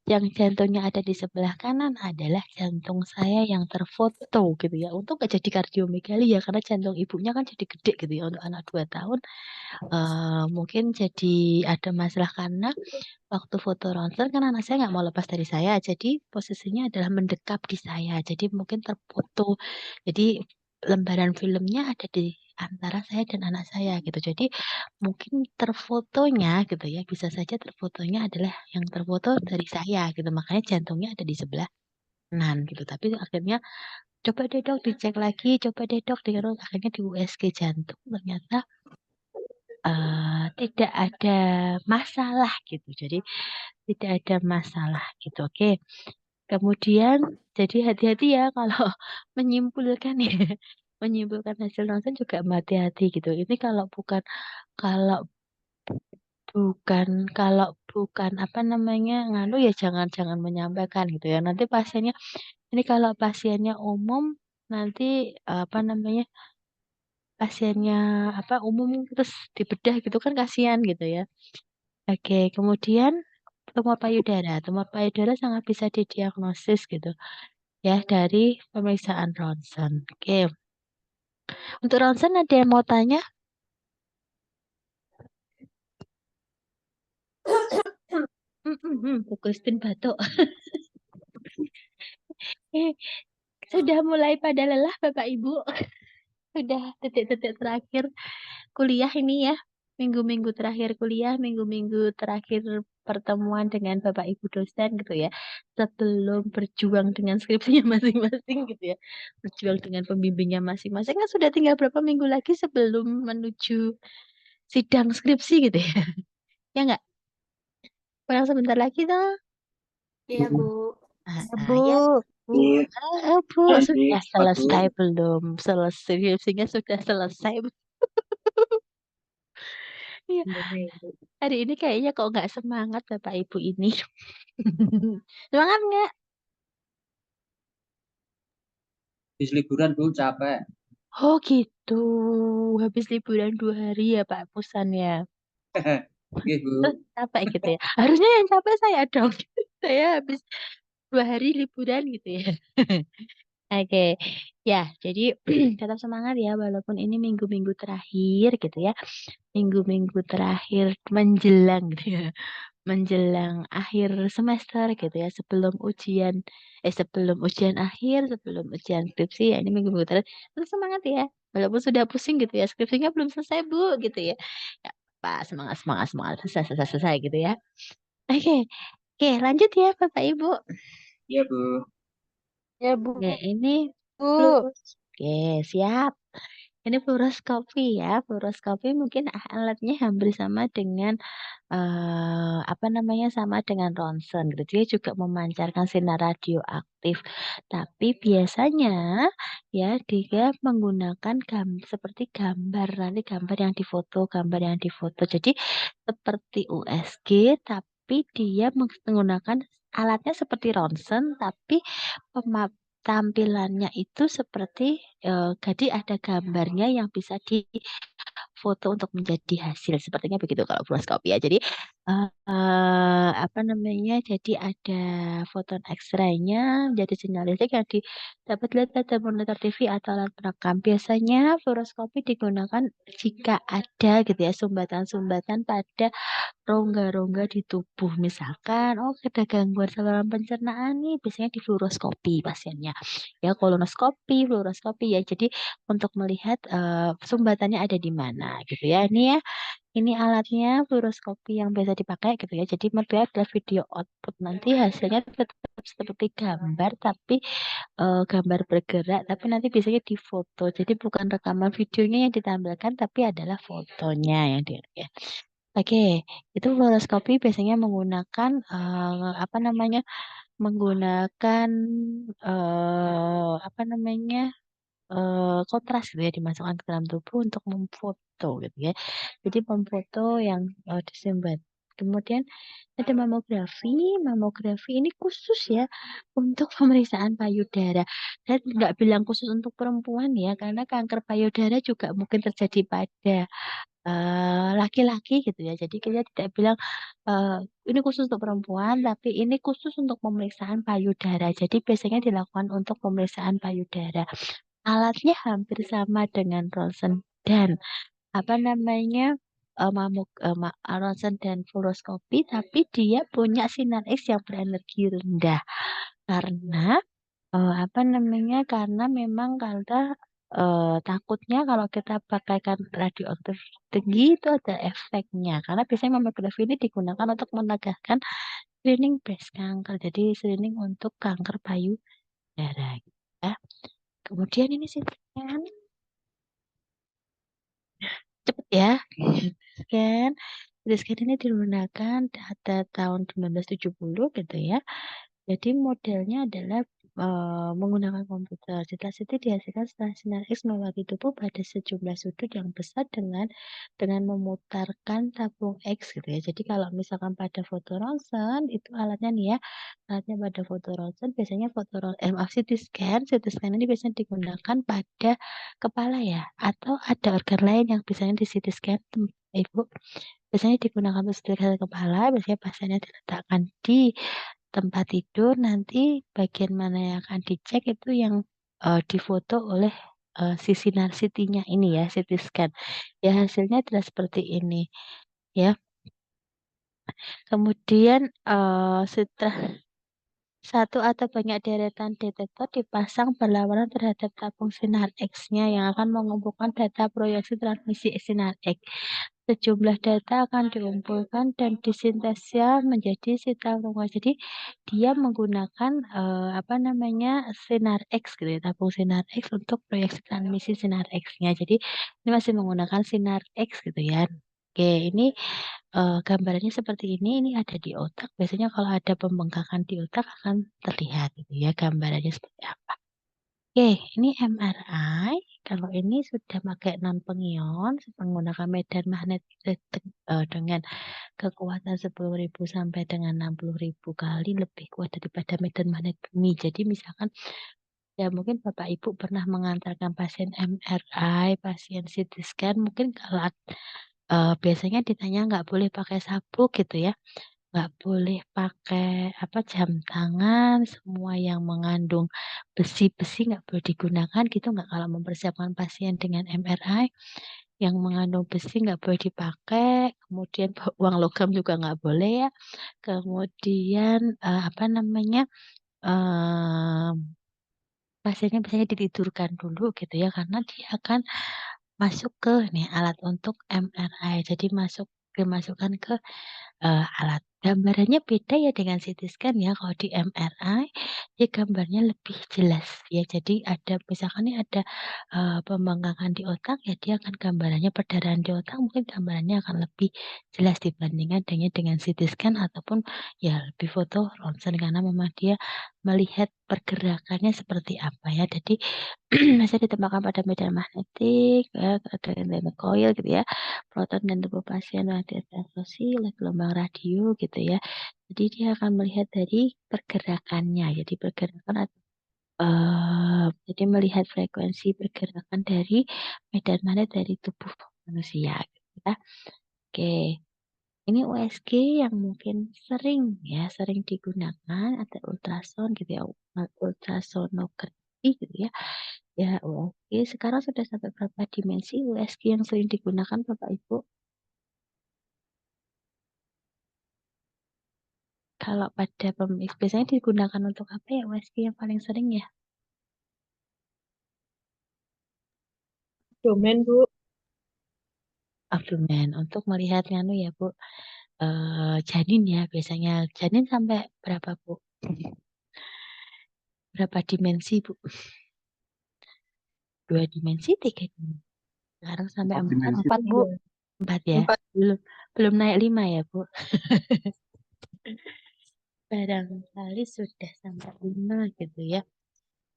Yang jantungnya ada di sebelah kanan adalah jantung saya yang terfoto gitu ya. Untuk gak jadi kardiomegali ya karena jantung ibunya kan jadi gede gitu ya untuk anak 2 tahun. Mungkin jadi ada masalah karena waktu foto ronsen kan anak saya nggak mau lepas dari saya, jadi posisinya adalah mendekap di saya, jadi mungkin terfoto. Jadi lembaran filmnya ada di antara saya dan anak saya gitu. Jadi mungkin terfotonya gitu ya, bisa saja terfotonya adalah yang terfoto dari saya gitu. Makanya jantungnya ada di sebelah kanan gitu. Tapi akhirnya coba deh dok dicek lagi, coba deh dok akhirnya di USG jantung ternyata tidak ada masalah gitu. Jadi tidak ada masalah gitu. Oke. Kemudian jadi hati-hati ya kalau menyimpulkan ya. Menyimpulkan hasil ronsen juga hati-hati gitu. Ini kalau bukan kalau bukan apa namanya nganu ya jangan menyampaikan gitu ya. Nanti pasiennya ini kalau pasiennya umum nanti apa namanya pasiennya apa umum terus dibedah gitu kan kasihan gitu ya. Oke, kemudian tumor payudara. Tumor payudara sangat bisa didiagnosis gitu ya dari pemeriksaan ronsen. Oke. Untuk ronsen ada yang mau tanya? Bu Christine batuk. Sudah mulai pada lelah Bapak Ibu. Sudah detik-detik terakhir kuliah ini ya. Minggu-minggu terakhir kuliah, minggu-minggu terakhir pertemuan dengan Bapak Ibu dosen gitu ya. Sebelum berjuang dengan skripsinya masing-masing gitu ya. Berjuang dengan pembimbingnya masing-masing. Kan sudah tinggal berapa minggu lagi sebelum menuju sidang skripsi gitu ya. Ya enggak? Kurang sebentar lagi toh.
Iya, Bu.
Bu, Bu, sudah selesai belum? Selesai, skripsinya sudah selesai. Iya. Hari ini kayaknya kok nggak semangat Bapak Ibu ini. Semangat nggak?
Habis liburan Bu capek.
Oh gitu. Habis liburan 2 hari ya Pak Pusan ya.
Oke Bu.
Terus capek gitu ya. Harusnya yang capek saya dong. Saya habis 2 hari liburan gitu ya. Oke, ya jadi tetap semangat ya walaupun ini minggu-minggu terakhir gitu ya. Minggu-minggu terakhir menjelang gitu ya. Menjelang akhir semester gitu ya. Sebelum ujian akhir, sebelum ujian skripsi ya ini minggu-minggu terakhir. Tetap semangat ya. Walaupun sudah pusing gitu ya. Skripsinya belum selesai Bu gitu ya. Ya, Pak, semangat, semangat, semangat. Selesai gitu ya. Oke, oke lanjut ya Bapak Ibu.
Iya Bu.
Ya, Bu.
Oke, ini Oke, siap. Ini fluoroskopi ya. Fluoroskopi mungkin alatnya hampir sama dengan apa namanya sama dengan ronsen gitu. Dia juga memancarkan sinar radioaktif. Tapi biasanya ya dia menggunakan seperti gambar nanti gambar yang difoto. Jadi seperti USG tapi dia menggunakan alatnya seperti ronsen tapi tampilannya itu seperti jadi ada gambarnya yang bisa foto untuk menjadi hasil. Sepertinya begitu kalau fluoroskopi ya. Jadi apa namanya? Jadi ada foton X-ray-nya, jadi sinyal listrik yang dapat dilihat pada monitor TV atau alat perekam. Biasanya fluoroskopi digunakan jika ada gitu ya sumbatan-sumbatan pada rongga-rongga di tubuh. Misalkan, oh ada gangguan saluran pencernaan nih, biasanya di fluoroskopi pasiennya. Ya, kolonoskopi, fluoroskopi ya. Jadi untuk melihat sumbatannya ada di mana gitu ya. Ini ya, ini alatnya fluoroskopi yang biasa dipakai gitu ya. Jadi mereka adalah video output. Nanti hasilnya tetap seperti gambar, tapi gambar bergerak, tapi nanti biasanya di foto. Jadi bukan rekaman videonya yang ditampilkan, tapi adalah fotonya yang di ya. Oke, itu fluoroskopi biasanya menggunakan apa namanya? Menggunakan apa namanya? Kontras gitu ya dimasukkan ke dalam tubuh untuk memfoto gitu ya. Jadi memfoto yang disumbat. Kemudian ada mamografi. Mamografi ini khusus ya untuk pemeriksaan payudara. Saya nggak bilang khusus untuk perempuan ya, karena kanker payudara juga mungkin terjadi pada laki-laki gitu ya. Jadi kita tidak bilang ini khusus untuk perempuan, tapi ini khusus untuk pemeriksaan payudara. Jadi biasanya dilakukan untuk pemeriksaan payudara. Alatnya hampir sama dengan ronsen dan apa namanya ronsen dan fluoroskopi, tapi dia punya sinar X yang berenergi rendah karena apa namanya? Karena memang karena takutnya kalau kita pakaikan radioaktif tinggi itu ada efeknya. Karena biasanya mamografi ini digunakan untuk menegakkan screening breast cancer. Jadi screening untuk kanker payudara. Gitu ya. Kemudian ini sih kan cepet ya. Scan. Scan ini digunakan data tahun 1970 gitu ya. Jadi modelnya adalah menggunakan komputer. Cita-cita dihasilkan setelah sinar X melewati tubuh pada sejumlah sudut yang besar dengan memutarkan tabung X gitu ya. Jadi kalau misalkan pada foto ronsen itu alatnya nih ya, alatnya pada foto ronsen biasanya CT scan. CT scan ini biasanya digunakan pada kepala ya, atau ada organ lain yang biasanya di CT scan Ibu. Biasanya digunakan untuk CT scan kepala, biasanya pasiennya diletakkan di tempat tidur, nanti bagian mana yang akan dicek itu yang difoto oleh si sinar CT-nya ini ya, CT scan. Ya hasilnya adalah seperti ini ya. Kemudian setelah satu atau banyak deretan detektor dipasang berlawanan terhadap tabung sinar X-nya yang akan mengumpulkan data proyeksi transmisi sinar X. Sejumlah data akan dikumpulkan dan disintesia menjadi sital tunggal. Jadi dia menggunakan apa namanya sinar X gitu ya, tabung sinar X untuk proyeksi transmisi sinar X-nya. Jadi ini masih menggunakan sinar X gitu ya. Oke, ini gambarannya seperti ini. Ini ada di otak. Biasanya kalau ada pembengkakan di otak akan terlihat gitu ya gambarannya seperti apa. Oke, ini MRI. Kalau ini sudah pakai non pengion, menggunakan medan magnet dengan kekuatan 10.000 sampai dengan 60.000 kali lebih kuat daripada medan magnet bumi. Jadi misalkan ya mungkin Bapak Ibu pernah mengantarkan pasien MRI, pasien CT scan, mungkin kalau biasanya ditanya nggak boleh pakai sabuk gitu ya, nggak boleh pakai apa jam tangan, semua yang mengandung besi-besi nggak boleh digunakan gitu nggak kalau mempersiapkan pasien dengan MRI yang mengandung besi nggak boleh dipakai, kemudian uang logam juga nggak boleh ya, kemudian apa namanya pasiennya biasanya ditidurkan dulu gitu ya karena dia akan masuk ke nih alat untuk MRI, jadi dimasukkan ke alat. Gambarannya beda ya dengan CT scan ya. Kalau di MRI, ya gambarnya lebih jelas ya. Jadi ada misalkan nih ada pembengkakan di otak ya dia akan gambarannya perdarahan di otak mungkin gambarannya akan lebih jelas dibandingkan dengan CT scan ataupun ya lebih foto ronsen karena memang dia melihat pergerakannya seperti apa ya. Jadi masih ditembakkan pada medan magnetik ya, dengan coil gitu ya. Proton dan tubuh pasien radiasi oleh gelombang radio gitu ya. Jadi dia akan melihat dari pergerakannya. Jadi pergerakan jadi melihat frekuensi pergerakan dari medan magnet dari tubuh manusia gitu ya. Oke, ini USG yang mungkin sering digunakan ada ultrasound gitu ya, ultrasonografi gitu ya. Ya USG sekarang sudah sampai berapa dimensi USG yang sering digunakan Bapak Ibu? Kalau pada biasanya digunakan untuk apa ya USG yang paling sering ya?
Domain, Bu.
Abdomen untuk melihat nganu ya Bu, janin ya biasanya. Janin sampai berapa Bu? Berapa dimensi Bu? 2 dimensi, 3 dimensi. Sekarang sampai 4,
4, Bu.
4 ya.
4.
Belum naik 5 ya Bu. Barangkali sudah sampai 5 gitu ya.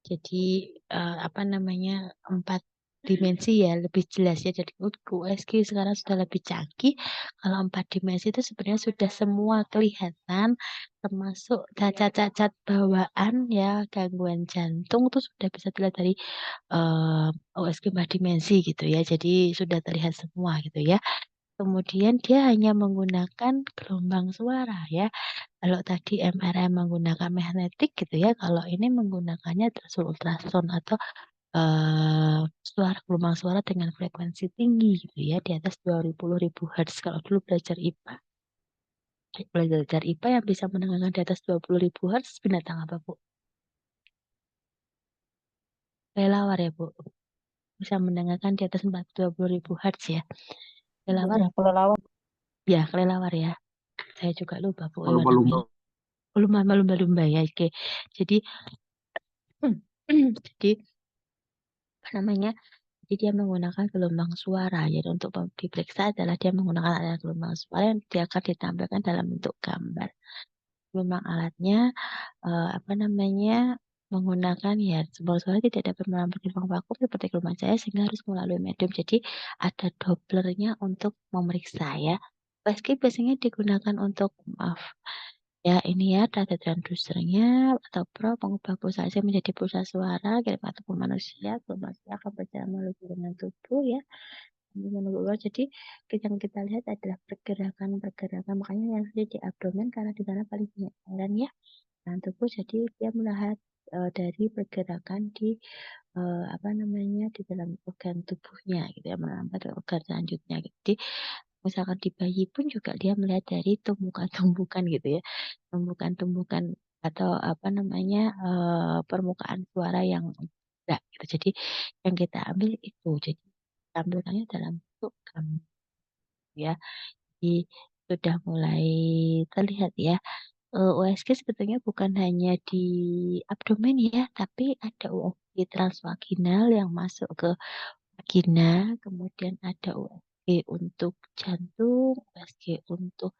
Jadi apa namanya 4 dimensi ya lebih jelas ya. Jadi USG sekarang sudah lebih canggih. Kalau 4 dimensi itu sebenarnya sudah semua kelihatan, termasuk cacat-cacat bawaan ya, gangguan jantung itu sudah bisa dilihat dari USG 4 dimensi gitu ya. Jadi sudah terlihat semua gitu ya. Kemudian dia hanya menggunakan gelombang suara ya. Kalau tadi MRI menggunakan magnetik gitu ya, kalau ini menggunakannya ultrasound atau gelombang suara dengan frekuensi tinggi gitu ya, di atas 20.000 Hz. Kalau dulu belajar IPA. Belajar IPA yang bisa mendengarkan di atas 20.000 Hz binatang apa, Bu? Kelelawar ya, Bu. Bisa mendengarkan di atas 20.000 Hz ya. Kelelawar ya?
Kelelawar.
Ya, kelelawar ya. Saya juga lupa, Bu. Lumba-lumba ya, oke. Jadi jadi apa namanya? Jadi dia menggunakan gelombang suara. Jadi untuk diperiksa adalah dia menggunakan alat gelombang suara yang dia akan ditampilkan dalam bentuk gambar. Memang alatnya apa namanya menggunakan ya gelombang suara tidak dapat menampilkan ruang vakum seperti gelombang cahaya sehingga harus melalui medium. Jadi ada Dopplernya untuk memeriksa ya. USG biasanya digunakan untuk maaf ya ini ya data transducernya atau pengubah pulsa AC menjadi pulsa suara kirim ataupun manusia akan berjalan melalui dengan tubuh ya jadi yang kita lihat adalah pergerakan makanya yang di abdomen karena di sana paling banyak cairan ya dan tubuh jadi dia melihat dari pergerakan di apa namanya di dalam organ tubuhnya gitu ya melambat organ selanjutnya jadi misalkan di bayi pun juga dia melihat dari tumbukan-tumbukan gitu ya tumbukan-tumbukan atau apa namanya permukaan suara yang enggak gitu jadi yang kita ambil itu jadi tampilkannya dalam bentuk gambar ya jadi sudah mulai terlihat ya USG sebetulnya bukan hanya di abdomen ya tapi ada USG transvaginal yang masuk ke vagina kemudian ada USG untuk jantung USG untuk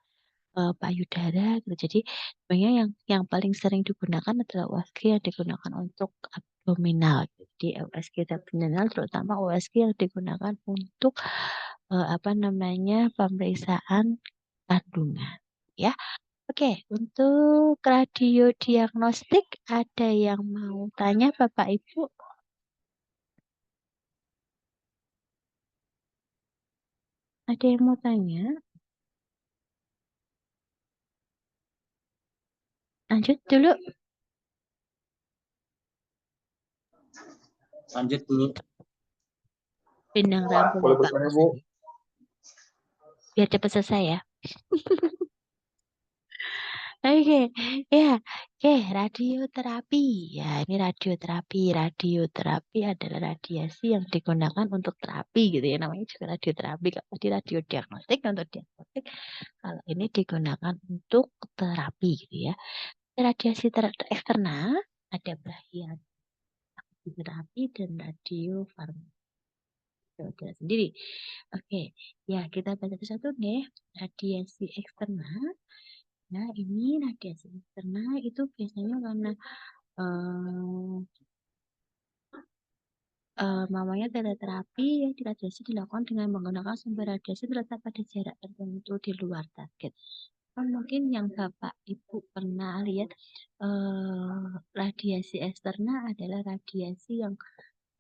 payudara gitu. Jadi sebenarnya yang paling sering digunakan adalah USG yang digunakan untuk abdominal. Jadi USG abdominal terutama USG yang digunakan untuk apa namanya pemeriksaan kandungan. Ya, oke. Untuk radiodiagnostik ada yang mau tanya Bapak Ibu? Ada yang mau tanya? Lanjut dulu.
Lanjut dulu.
Pindang rambut Bapak. Biar cepat selesai ya. Oke, ya, radioterapi. Ya, ini radioterapi. Radioterapi adalah radiasi yang digunakan untuk terapi gitu ya. Namanya juga radioterapi. Kalau tadi radiodiagnostik untuk diagnostik, kalau ini digunakan untuk terapi gitu ya. Radiasi eksternal ada radioterapi dan radiofarmaka sendiri. Oke, ya kita baca satu nih. Radiasi eksternal. Nah, ini radiasi eksternal itu biasanya karena namanya teleterapi ya radiasi dilakukan dengan menggunakan sumber radiasi terletak pada jarak tertentu di luar target. Mungkin yang Bapak Ibu pernah lihat radiasi eksternal adalah radiasi yang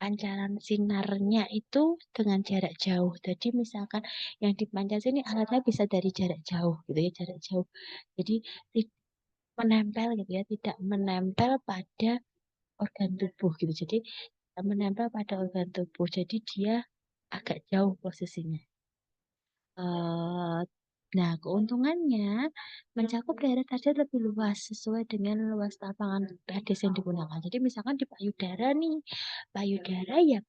pancaran sinarnya itu dengan jarak jauh. Jadi misalkan yang dipancar ini alatnya bisa dari jarak jauh gitu ya, jarak jauh. Jadi menempel gitu ya, tidak menempel pada organ tubuh gitu. Jadi menempel pada organ tubuh. Jadi dia agak jauh posisinya. Nah, keuntungannya mencakup daerah target lebih luas sesuai dengan luas lapangan radius yang digunakan. Jadi misalkan di payudara nih, payudara ya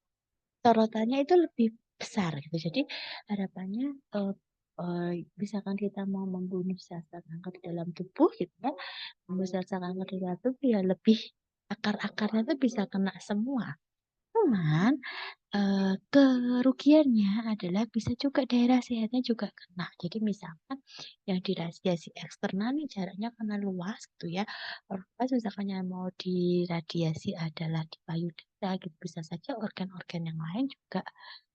sorotannya itu lebih besar gitu. Jadi harapannya misalkan kita mau membunuh sel-sel kanker di dalam tubuh gitu ya, membunuh sel-sel kanker di dalam tubuh ya lebih akar-akarnya tuh bisa kena semua. Cuman kerugiannya adalah bisa juga daerah sehatnya juga kena. Jadi misalkan yang diradiasi eksternal nih jaraknya karena luas gitu ya. Pas misalkan yang mau diradiasi adalah di payudara gitu, bisa saja organ-organ yang lain juga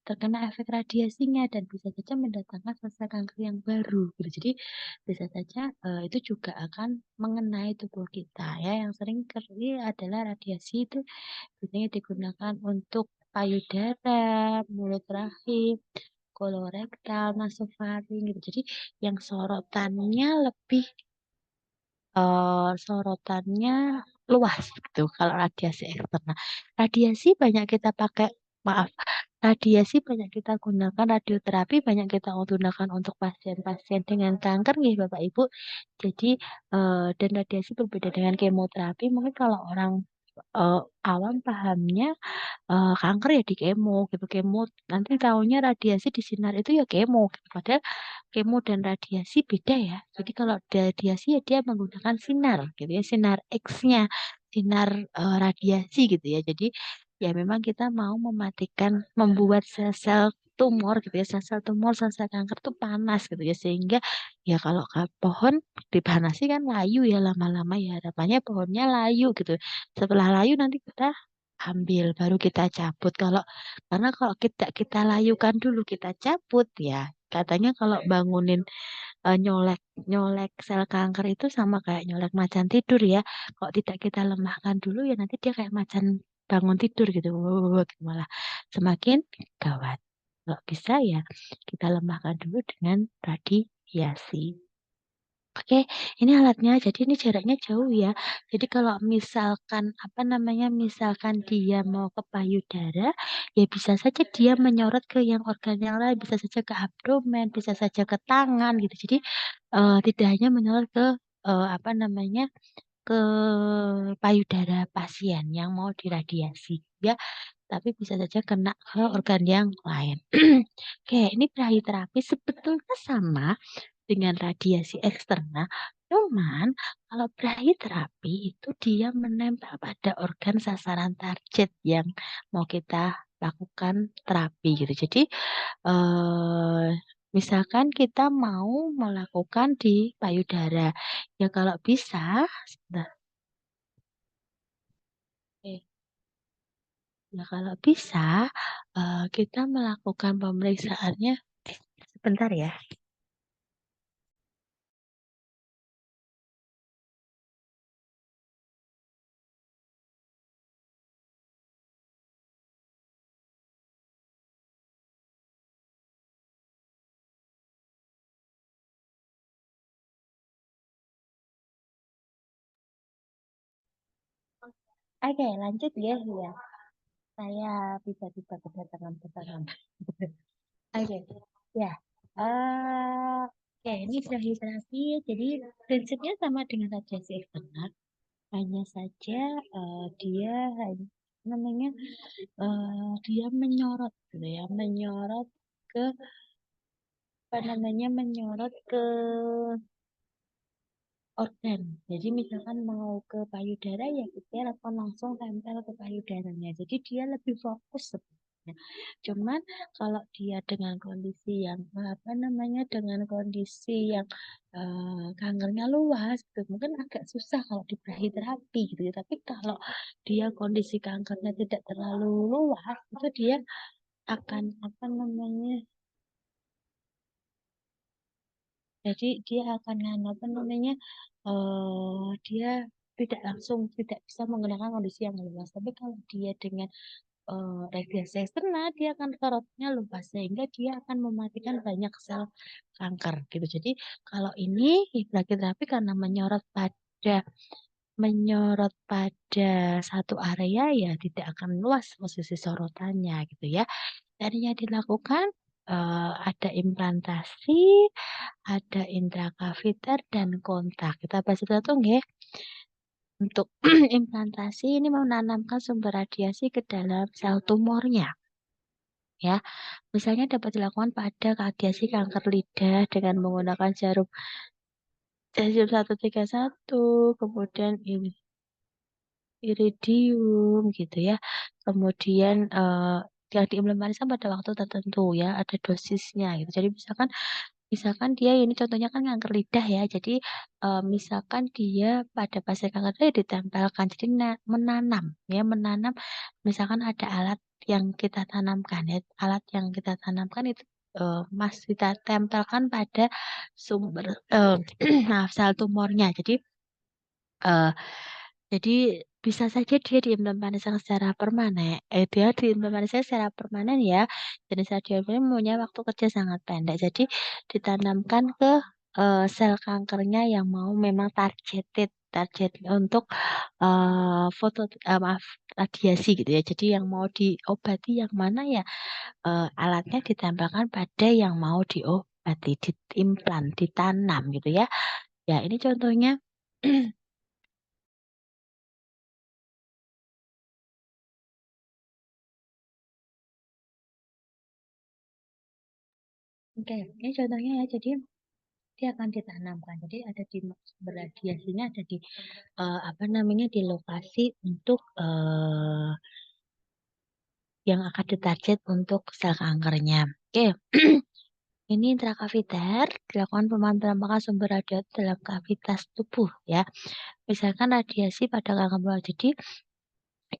terkena efek radiasinya dan bisa saja mendatangkan sel kanker yang baru gitu. Jadi bisa saja itu juga akan mengenai tubuh kita ya. Yang sering kali adalah radiasi itu biasanya digunakan untuk payudara, mulut rahim, kolorektal, nasofaring gitu. Jadi yang sorotannya luas gitu kalau radiasi eksternal. Radiasi banyak kita pakai, maaf, radiasi banyak kita gunakan, radioterapi banyak kita gunakan untuk pasien-pasien dengan kanker nih Bapak Ibu. Jadi dan radiasi berbeda dengan kemoterapi. Mungkin kalau orang awam pahamnya kanker ya di kemo gitu, kemo nanti taunya radiasi di sinar itu ya kemo gitu. Padahal kemo dan radiasi beda ya. Jadi kalau radiasi ya dia menggunakan sinar gitu ya, sinar X-nya, sinar radiasi gitu ya. Jadi ya memang kita mau mematikan, membuat sel-sel tumor gitu ya, sel-sel tumor, sel-sel kanker tuh panas gitu ya, sehingga ya kalau pohon dipanasi kan layu ya, lama-lama ya harapannya pohonnya layu gitu. Setelah layu nanti kita ambil baru kita cabut. Karena kalau kita layukan dulu kita cabut ya, katanya kalau bangunin nyolek nyolek sel kanker itu sama kayak nyolek macan tidur ya. Kalau tidak kita lemahkan dulu ya nanti dia kayak macan bangun tidur gitu. Gitu, malah semakin gawat. Kalau bisa ya kita lemahkan dulu dengan radiasi. Oke, ini alatnya. Jadi ini jaraknya jauh ya. Jadi kalau misalkan misalkan dia mau ke payudara, ya bisa saja dia menyorot ke yang organ yang lain, bisa saja ke abdomen, bisa saja ke tangan gitu. Jadi tidak hanya menyorot ke ke payudara pasien yang mau diradiasi ya, tapi bisa saja kena ke organ yang lain. Oke, ini terapi sebetulnya sama dengan radiasi eksternal, cuman kalau terapi itu dia menempel pada organ sasaran target yang mau kita lakukan terapi gitu. Jadi misalkan kita mau melakukan di payudara, ya kalau bisa, sebentar. Oke. Ya kalau bisa kita melakukan pemeriksaannya sebentar ya. Oke, lanjut ya. Saya tiba-tiba kedatangan pesanan. Oke, ya. Oke, ini terapi. Jadi prinsipnya sama dengan radiasi eksternal. Hanya saja dia dia menyorot gitu ya, menyorot ke menyorot ke organ. Jadi misalkan mau ke payudara ya kita lakukan langsung tempel ke payudaranya. Jadi dia lebih fokus sebenarnya. Cuman kalau dia dengan kondisi yang dengan kondisi yang kankernya luas, gitu, mungkin agak susah kalau di terapi gitu. Tapi kalau dia kondisi kankernya tidak terlalu luas, itu dia akan jadi dia akan dia tidak bisa menggunakan kondisi yang luas. Tapi kalau dia dengan radiasi eksternal, dia akan sorotnya luas sehingga dia akan mematikan banyak sel kanker gitu. Jadi kalau ini brachytherapy karena menyorot pada satu area ya tidak akan luas posisi sorotannya gitu ya. Dan yang dilakukan ada implantasi, ada intrakaviter dan kontak. Kita bahas itu nggih. Untuk implantasi ini menanamkan sumber radiasi ke dalam sel tumornya. Ya, misalnya dapat dilakukan pada radiasi kanker lidah dengan menggunakan jarum cesium 131, kemudian iridium gitu ya. Kemudian yang diimplementasikan pada waktu tertentu ya, ada dosisnya gitu. Jadi misalkan dia ini contohnya kan kanker lidah ya. Jadi misalkan dia pada pasien kanker lidah ditempelkan. Jadi menanam misalkan ada alat yang kita tanamkan ya. Alat yang kita tanamkan itu masih kita tempelkan pada sumber maaf, sel tumornya. Eh, jadi bisa saja dia diimplementasikan secara permanen. Dia diimplementasikan secara permanen ya. Jenis radioaktif ini punya waktu kerja sangat pendek. Jadi ditanamkan ke sel kankernya yang mau memang target untuk maaf, radiasi gitu ya. Jadi yang mau diobati yang mana ya alatnya ditempelkan pada yang mau diobati, diimplan, ditanam gitu ya. Ya ini contohnya. Oke, ini contohnya ya. Jadi dia akan ditanamkan. Jadi ada di berradiasinya ada di di lokasi untuk yang akan ditarget untuk sel kankernya. Oke. Ini intrakaviter dilakukan pemanfaatan sumber radiasi dalam kavitas tubuh ya. Misalkan radiasi pada kanker bola. Jadi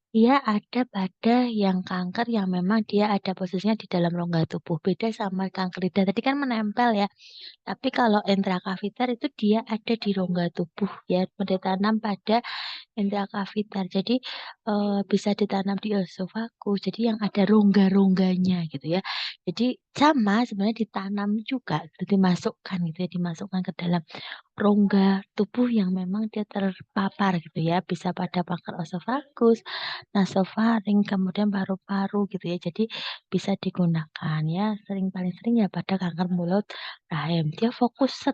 dia ada pada yang kanker yang memang dia ada posisinya di dalam rongga tubuh. Beda sama kanker lidah. Tadi kan menempel ya. Tapi kalau intrakaviter itu dia ada di rongga tubuh ya, ditanam pada intrakaviter. Jadi bisa ditanam di esofagus. Jadi yang ada rongga-rongganya gitu ya. Jadi sama sebenarnya ditanam juga, dimasukkan gitu ya, dimasukkan ke dalam rongga tubuh yang memang dia terpapar gitu ya. Bisa pada kanker esofagus, nasofaring, kemudian paru-paru gitu ya. Jadi bisa digunakan ya. Paling sering ya pada kanker mulut rahim. Dia fokus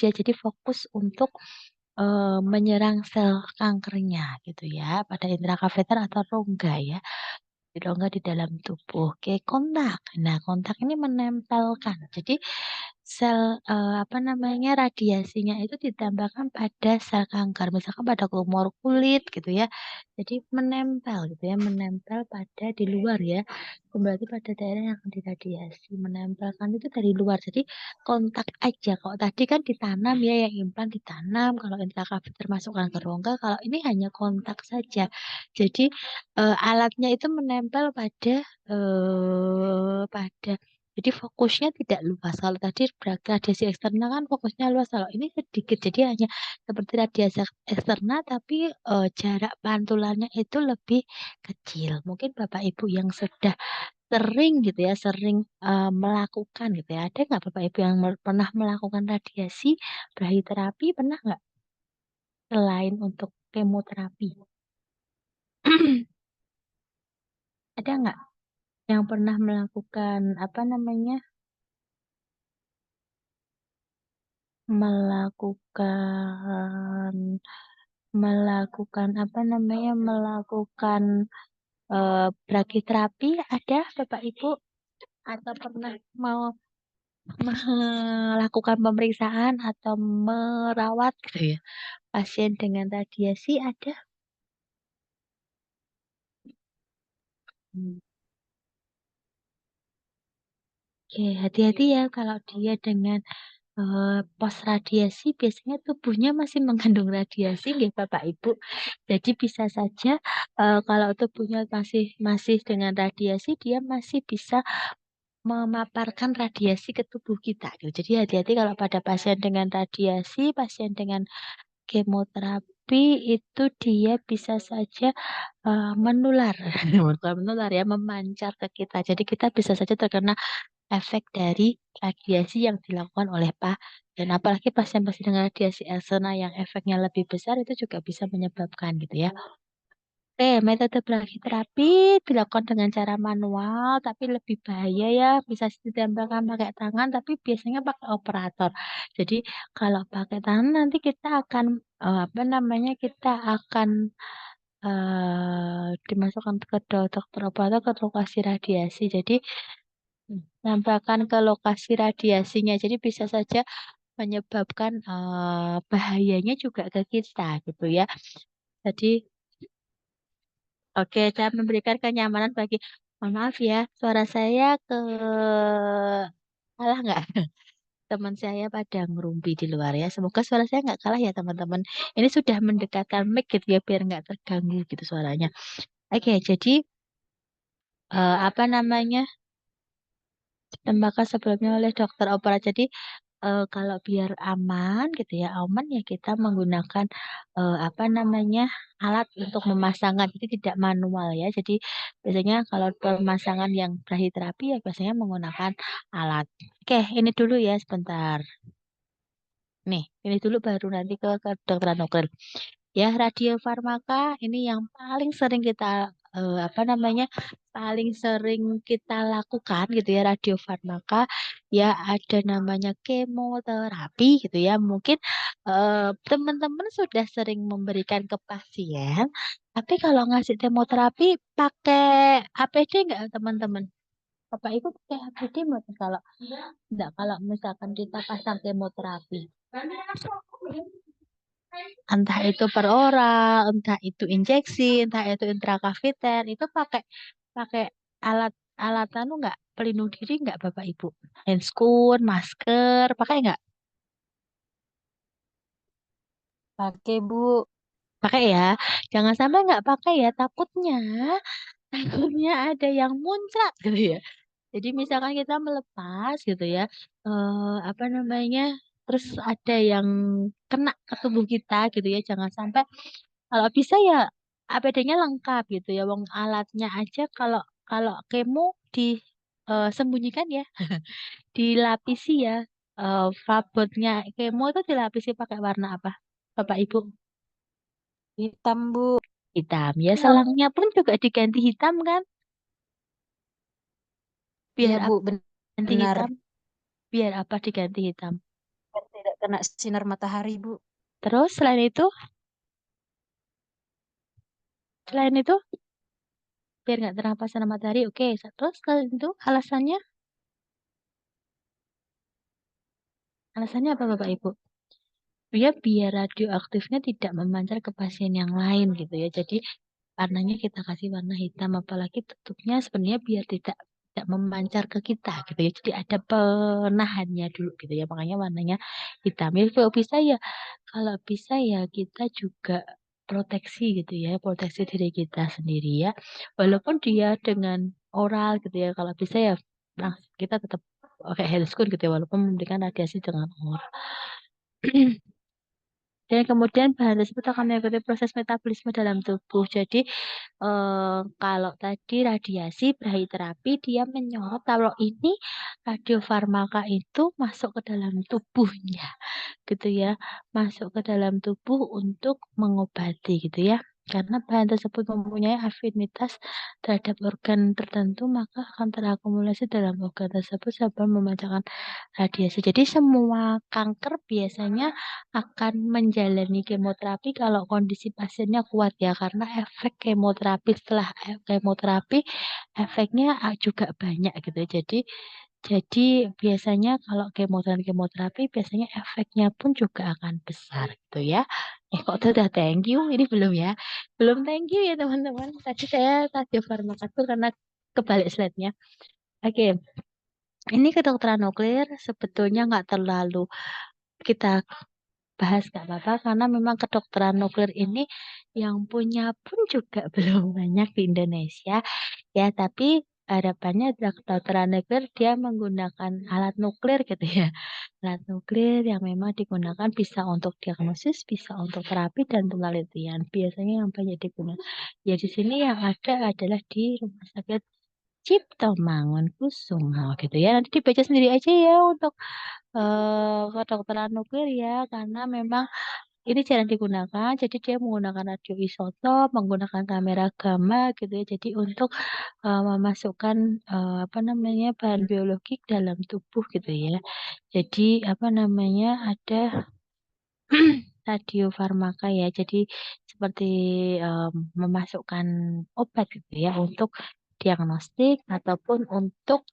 ya. Jadi fokus untuk menyerang sel kankernya gitu ya pada intrakaviter atau rongga ya. Rongga di dalam tubuh. Oke, kontak. Nah, kontak ini menempelkan. Jadi sel radiasinya itu ditambahkan pada sel kanker, misalkan pada tumor kulit gitu ya. Jadi menempel gitu ya, menempel pada di luar ya. Berarti pada daerah yang akan diradiasi, menempelkan itu dari luar. Jadi kontak aja. Kalau tadi kan ditanam ya, yang implan ditanam. Kalau intrakaviter masukkan ke rongga, kalau ini hanya kontak saja. Jadi alatnya itu menempel pada jadi fokusnya tidak luas. Kalau tadi radiasi eksternal kan fokusnya luas. Kalau ini sedikit, jadi hanya seperti radiasi eksternal, tapi jarak pantulannya itu lebih kecil. Mungkin Bapak Ibu yang sudah sering gitu ya, sering melakukan gitu ya. Ada nggak Bapak Ibu yang pernah melakukan radiasi brachytherapy? Pernah nggak? Selain untuk kemoterapi. Ada nggak yang pernah melakukan melakukan brachytherapy? Ada Bapak Ibu atau pernah mau melakukan pemeriksaan atau merawat gitu ya pasien dengan radiasi? Ada? Oke, hati-hati ya kalau dia dengan pos radiasi biasanya tubuhnya masih mengandung radiasi nggih Bapak Ibu. Jadi bisa saja kalau tubuhnya masih dengan radiasi dia masih bisa memaparkan radiasi ke tubuh kita gitu. Jadi hati-hati kalau pada pasien dengan radiasi, pasien dengan kemoterapi tapi itu dia bisa saja menular, bukan menular ya, memancar ke kita. Jadi kita bisa saja terkena efek dari radiasi yang dilakukan oleh dan apalagi pasien-pasien dengan radiasi eksternal yang efeknya lebih besar itu juga bisa menyebabkan gitu ya. Oke, metode brachyterapi dilakukan dengan cara manual, tapi lebih bahaya ya. Bisa ditempelkan pakai tangan, tapi biasanya pakai operator. Jadi kalau pakai tangan nanti kita akan apa namanya? Kita akan dimasukkan ke dokter operator ke lokasi radiasi. Jadi menambahkan ke lokasi radiasinya. Jadi bisa saja menyebabkan bahayanya juga ke kita gitu ya. Jadi oke, dan memberikan kenyamanan bagi, mohon maaf ya, suara saya ke kalah nggak? Teman saya pada ngerumpi di luar ya. Semoga suara saya nggak kalah ya teman-teman. Ini sudah mendekatkan mic gitu ya biar nggak terganggu gitu suaranya. Oke, jadi apa namanya? Ditembakkan sebelumnya oleh dokter opera. Jadi kalau biar aman gitu ya, aman ya kita menggunakan apa namanya alat untuk memasangkan. Jadi tidak manual ya. Jadi biasanya kalau pemasangan yang brachyterapi ya biasanya menggunakan alat. Oke, ini dulu ya sebentar. Nih, ini dulu baru nanti ke kedokteran nuklir. Ya, radiofarmaka ini yang paling sering kita apa namanya? Paling sering kita lakukan gitu ya radiofarmaka. Ya, ada namanya kemoterapi gitu ya. Mungkin teman-teman sudah sering memberikan ke pasien, tapi kalau ngasih kemoterapi pakai APD enggak teman-teman? Bapak Ibu pakai APD nggak kalau enggak kalau misalkan kita pasang kemoterapi? Entah itu per oral, entah itu injeksi, entah itu intrakaviter, itu pakai pakai alat alat anu nggak pelindung diri nggak Bapak Ibu? Handscoon, masker, pakai nggak?
Pakai, Bu.
Pakai ya. Jangan sampai nggak pakai ya, takutnya ada yang muncrat gitu ya. Jadi misalkan kita melepas gitu ya, apa namanya, terus ada yang kena ke tubuh kita gitu ya, jangan sampai kalau bisa ya APD-nya lengkap gitu ya, wong alatnya aja kalau kalau kemo disembunyikan ya, dilapisi ya, fabotnya kemo itu dilapisi pakai warna apa, Bapak Ibu?
Hitam, Bu.
Hitam ya, selangnya pun juga diganti hitam kan,
Iya,
biar
Bu,
apa diganti
benar.
hitam? Biar apa diganti hitam?
Biar tidak kena sinar matahari, Bu.
Terus selain itu biar nggak terhampas sinar matahari. Oke, terus selain itu alasannya apa Bapak Ibu? Ya biar radioaktifnya tidak memancar ke pasien yang lain gitu ya. Jadi warnanya kita kasih warna hitam, apalagi tutupnya sebenarnya biar tidak memancar ke kita gitu ya. Jadi ada penahannya dulu gitu ya. Makanya warnanya hitam. Ya kalau bisa ya kita juga proteksi gitu ya, proteksi diri kita sendiri ya. Walaupun dia dengan oral gitu ya, kalau bisa ya nah, kita tetap pakai handscoon gitu ya, walaupun memberikan radiasi dengan oral. Dan kemudian bahan tersebut akan mengikuti proses metabolisme dalam tubuh. Jadi kalau tadi radiasi brachyterapi dia menyorot, kalau ini radiofarmaka itu masuk ke dalam tubuhnya, gitu ya, masuk ke dalam tubuh untuk mengobati, gitu ya. Karena bahan tersebut mempunyai afinitas terhadap organ tertentu, maka akan terakumulasi dalam organ tersebut sebab memancarkan radiasi. Jadi semua kanker biasanya akan menjalani kemoterapi kalau kondisi pasiennya kuat ya, karena efek kemoterapi setelah kemoterapi efeknya juga banyak gitu. Jadi biasanya kalau kemoterapi biasanya efeknya pun juga akan besar gitu ya. Kok udah thank you? Ini belum ya? Belum thank you ya teman-teman. Tadi saya radiofarmaka tuh karena kebalik slide-nya. Oke, ini kedokteran nuklir sebetulnya nggak terlalu kita bahas nggak apa-apa karena memang kedokteran nuklir ini yang punya pun juga belum banyak di Indonesia ya, tapi harapannya adalah kedokteran nuklir dia menggunakan alat nuklir gitu ya. alat nuklir yang memang digunakan bisa untuk diagnosis, bisa untuk terapi dan penelitian. Biasanya yang banyak digunakan. Ya di sini yang ada adalah di Rumah Sakit Cipto Mangunkusumo gitu ya. Nanti dibaca sendiri aja ya untuk kedokteran nuklir ya, karena memang ini jarang digunakan. Jadi dia menggunakan radioisotop, menggunakan kamera gamma gitu ya. Jadi untuk memasukkan apa namanya bahan biologik dalam tubuh gitu ya. Jadi apa namanya ada radiofarmaka ya. Jadi seperti memasukkan obat gitu ya untuk diagnostik ataupun untuk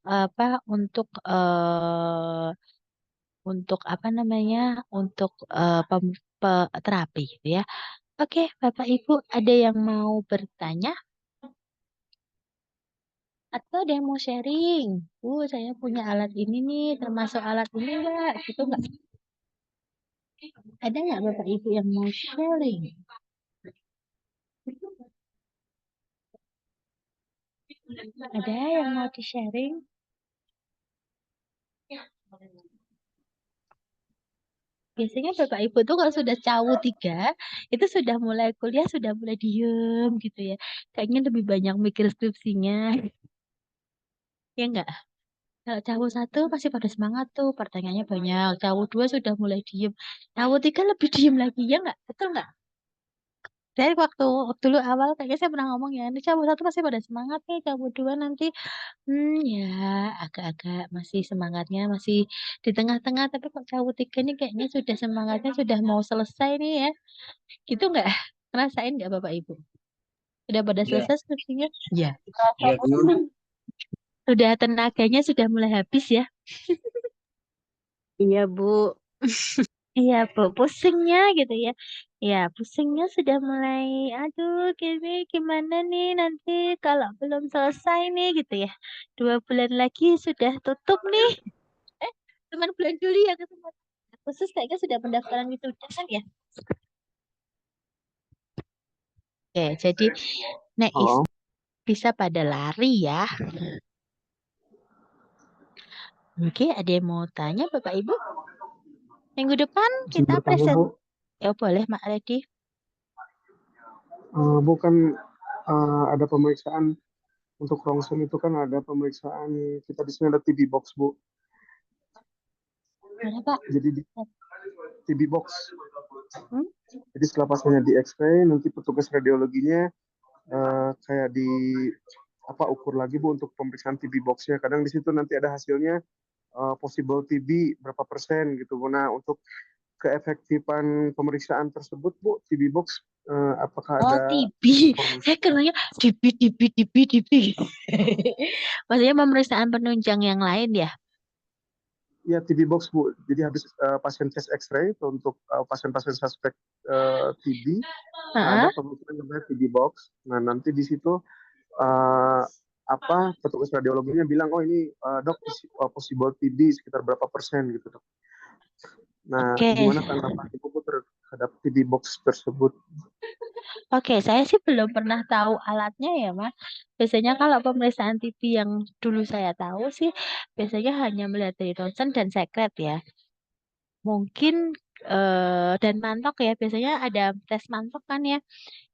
apa namanya untuk terapi gitu ya. Oke, Bapak Ibu ada yang mau bertanya atau ada yang mau sharing? Saya punya alat ini nih, termasuk alat ini enggak? Gitu enggak? Ada nggak Bapak Ibu yang mau sharing? Ada yang mau di-sharing? Biasanya Bapak Ibu tuh kalau sudah cawu 3, itu sudah mulai kuliah, sudah mulai diem gitu ya. Kayaknya lebih banyak mikir skripsinya. Ya enggak? Kalau cawu 1 masih pada semangat tuh, pertanyaannya banyak. Cawu 2 sudah mulai diem. Cawu 3 lebih diem lagi, ya enggak? Betul enggak? Dari waktu dulu awal kayaknya saya pernah ngomong ya, ini cawu 1 masih pada semangat nih, cawu 2 nanti ya agak-agak masih semangatnya masih di tengah-tengah, tapi kok cawu 3 nih kayaknya sudah semangatnya sudah mau selesai nih ya. Gitu enggak? Ngerasain enggak Bapak Ibu? Sudah pada
Ya,
selesai skripsinya? Iya.
ya Bu.
Sudah tenaganya sudah mulai habis ya?
Iya, Bu.
Iya, Bu, pusingnya gitu ya. Ya, pusingnya sudah mulai, aduh, gini gimana nih nanti kalau belum selesai nih gitu ya. 2 bulan lagi sudah tutup nih. Cuman bulan Juli ya ketemu. Khusus kayaknya sudah pendaftaran wisuda kan ya. Oke, jadi next
Halo,
bisa pada lari ya. Oke, ada yang mau tanya Bapak Ibu? Minggu depan
izin
kita
bertanya Bu.
Ya boleh Mak Ledi.
Bukan ada pemeriksaan untuk rongsen itu kan ada pemeriksaan kita di sini ada TB box Bu.
Mana Pak?
Jadi di TB box.
Hmm?
Jadi setelah pasiennya di X-ray nanti petugas radiologinya kayak di ukur lagi Bu untuk pemeriksaan TB boxnya. Kadang di situ nanti ada hasilnya possible TB berapa persen gitu Bu. Nah untuk keefektifan pemeriksaan tersebut Bu, TB box apakah
Oh,
ada
TB.
informasi?
Saya kiranya TB. Maksudnya pemeriksaan penunjang yang lain ya?
Ya TB box Bu. Jadi habis pasien chest X-ray untuk pasien-pasien suspek TB,
Heeh.
ada pemeriksaan namanya TB box. Nah nanti di situ petugas radiologinya bilang oh ini dok possible TB sekitar berapa persen gitu dok. Nah
Oke.
gimana tanggapan ibu terhadap TB box tersebut?
Oke, saya sih belum pernah tahu alatnya ya, Mas. Biasanya kalau pemeriksaan TB yang dulu saya tahu sih, biasanya hanya melihat dari ronsen dan sekret ya. Mungkin dan mantok ya, biasanya ada tes mantok kan ya.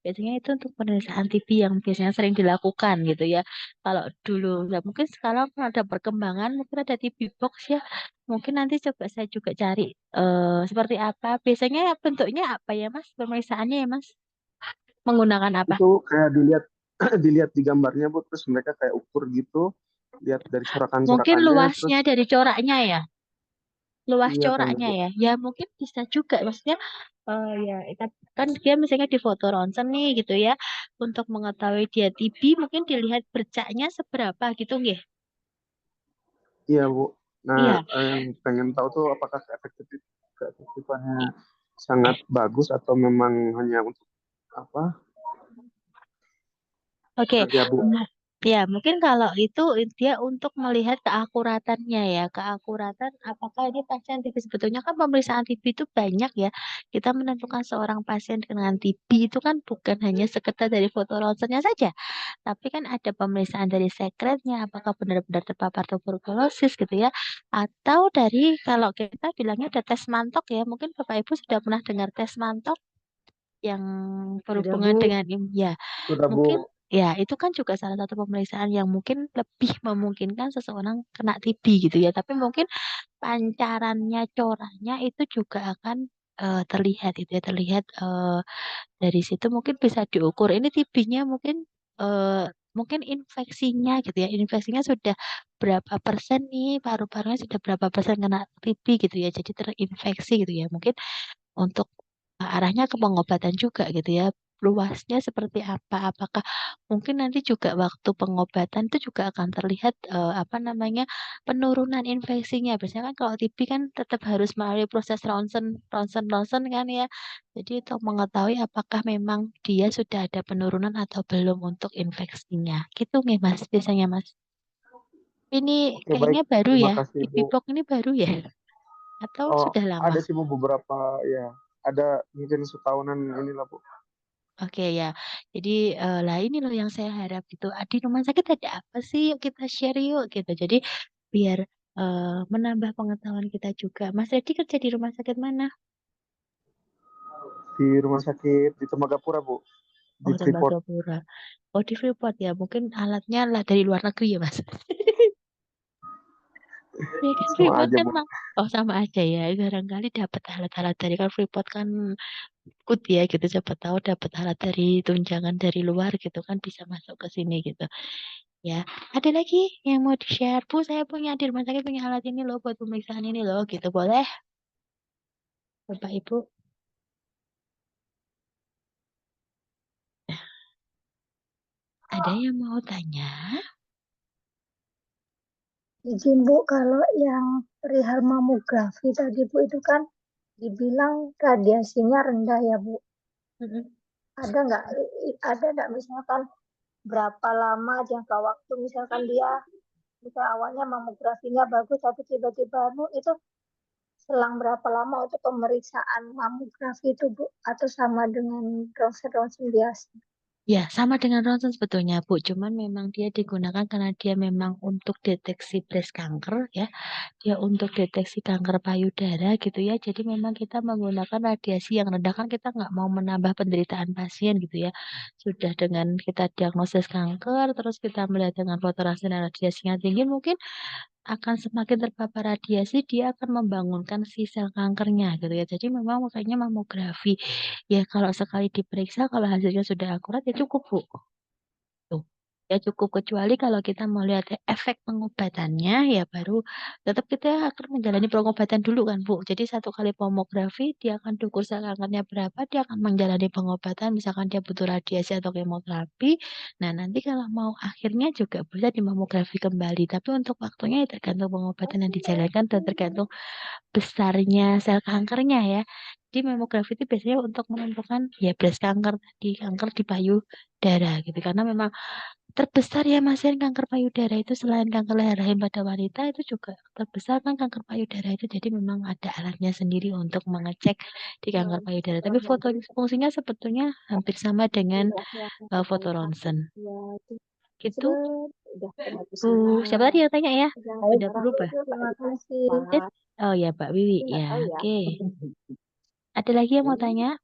Biasanya itu untuk pemeriksaan TB yang biasanya sering dilakukan gitu ya. Kalau dulu, ya mungkin sekarang ada perkembangan, mungkin ada TB box ya. Mungkin nanti coba saya juga cari seperti apa. Biasanya bentuknya apa ya, Mas? Pemeriksaannya ya, Mas? Menggunakan apa?
Itu kayak dilihat di gambarnya Bu, terus mereka kayak ukur gitu, lihat dari
Mungkin
corakan-corakannya,
luasnya
terus
dari coraknya ya. Luas
iya kayaknya
coraknya
Bu.
ya. Ya mungkin bisa juga. Maksudnya ya kan dia misalnya di foto ronsen nih gitu ya. Untuk mengetahui dia TB mungkin dilihat bercaknya seberapa gitu nggih.
Iya Bu. Nah
Iya.
yang pengen tahu tuh apakah keefektifannya sangat bagus atau memang hanya untuk apa?
Oke.
Ya Bu.
Nah, Ya, mungkin kalau itu dia untuk melihat keakuratannya ya, keakuratan apakah ini pasien TB. Sebetulnya kan pemeriksaan TB itu banyak ya. Kita menentukan seorang pasien dengan TB itu kan bukan hanya sekedar dari foto ronsennya saja, tapi kan ada pemeriksaan dari sekretnya, apakah benar-benar terpapar tuberkulosis gitu ya, atau dari kalau kita bilangnya ada tes mantok ya, mungkin Bapak Ibu sudah pernah dengar tes mantok yang berhubungan
Bu.
dengan ya.
Sudah
Mungkin
Bu.
ya itu kan juga salah satu pemeriksaan yang mungkin lebih memungkinkan seseorang kena TB gitu ya. Tapi mungkin pancarannya, coraknya itu juga akan terlihat itu ya, terlihat dari situ mungkin bisa diukur. Ini TB-nya mungkin infeksinya gitu ya. Infeksinya sudah berapa persen nih, paru-parunya sudah berapa persen kena TB gitu ya. Jadi terinfeksi gitu ya. Mungkin untuk arahnya ke pengobatan juga gitu ya. Luasnya seperti apa? Apakah mungkin nanti juga waktu pengobatan itu juga akan terlihat apa namanya penurunan infeksinya. Biasanya kan kalau TB kan tetap harus melalui proses ronsen kan ya. Jadi untuk mengetahui apakah memang dia sudah ada penurunan atau belum untuk infeksinya. Gitu nih Mas, biasanya Mas. Ini
Oke, baik.
kayaknya baru
Terima
ya.
kasih,
TB
Bu.
Box ini baru ya? Atau
Oh,
sudah lama?
ada sih Bu beberapa ya. Ada mungkin setahunan inilah Bu.
Oke ya, jadi lah ini loh yang saya harap gitu. Di rumah sakit ada apa sih? Yuk kita share yuk gitu. Jadi biar menambah pengetahuan kita juga. Mas Redi kerja di rumah sakit mana?
Di rumah sakit di Tembagapura Bu. Di
Oh,
Freeport.
Tembagapura. Oh, di Freeport ya. Mungkin alatnya lah dari luar negeri ya, Mas. Ya kan
Sama
Freeport
aja
kan
Bu.
oh sama aja ya. Barangkali dapat alat-alat dari kan Freeport kan good ya gitu. Siapa tahu dapat alat dari tunjangan dari luar gitu kan bisa masuk ke sini gitu. Ya, ada lagi yang mau di-share? Bu, saya punya di rumah sakit punya alat ini loh buat pemeriksaan ini loh, gitu. Boleh, Bapak Ibu? Ada yang mau tanya?
Izin Bu, kalau yang perihal mamografi tadi Bu itu kan dibilang radiasinya rendah ya Bu.
Mm-mm.
Ada nggak misalkan berapa lama jangka waktu misalkan dia misal awalnya mamografinya bagus tapi tiba-tiba itu selang berapa lama untuk pemeriksaan mamografi itu Bu atau sama dengan ronsen-ronsen biasa?
Ya, sama dengan ronsen sebetulnya, Bu. Cuman memang dia digunakan karena dia memang untuk deteksi breast cancer ya. Dia untuk deteksi kanker payudara gitu ya. Jadi memang kita menggunakan radiasi yang rendah kan kita nggak mau menambah penderitaan pasien gitu ya. Sudah dengan kita diagnosis kanker, terus kita melihat dengan foto ronsen dan radiasinya tinggi, mungkin akan semakin terpapar radiasi, dia akan membangunkan si sel kankernya gitu ya. Jadi memang makanya mamografi. Ya kalau sekali diperiksa, kalau hasilnya sudah akurat ya cukup Bu. Tuh. Ya cukup kecuali kalau kita mau lihat efek pengobatannya ya baru tetap kita akan menjalani pengobatan dulu kan Bu. Jadi satu kali mamografi dia akan diukur sel kankernya berapa, dia akan menjalani pengobatan misalkan dia butuh radiasi atau kemoterapi. Nah, nanti kalau mau akhirnya juga bisa dimamografi kembali. Tapi untuk waktunya ya tergantung pengobatan yang dijalankan dan tergantung besarnya sel kankernya ya. Jadi mamografi itu biasanya untuk menentukan ya breast cancer tadi, kanker di payudara gitu. Karena memang terbesar ya Mas Yan kanker payudara itu selain kanker leher rahim pada wanita itu juga terbesar kan kanker payudara itu. Jadi memang ada alatnya sendiri untuk mengecek di kanker payudara. Tapi foto fungsinya sebetulnya hampir sama dengan foto ronsen. Gitu. Siapa tadi yang tanya ya? Udah berubah.
Terima kasih.
Oh ya Pak Wiwi ya. Oke. Ada lagi yang mau tanya?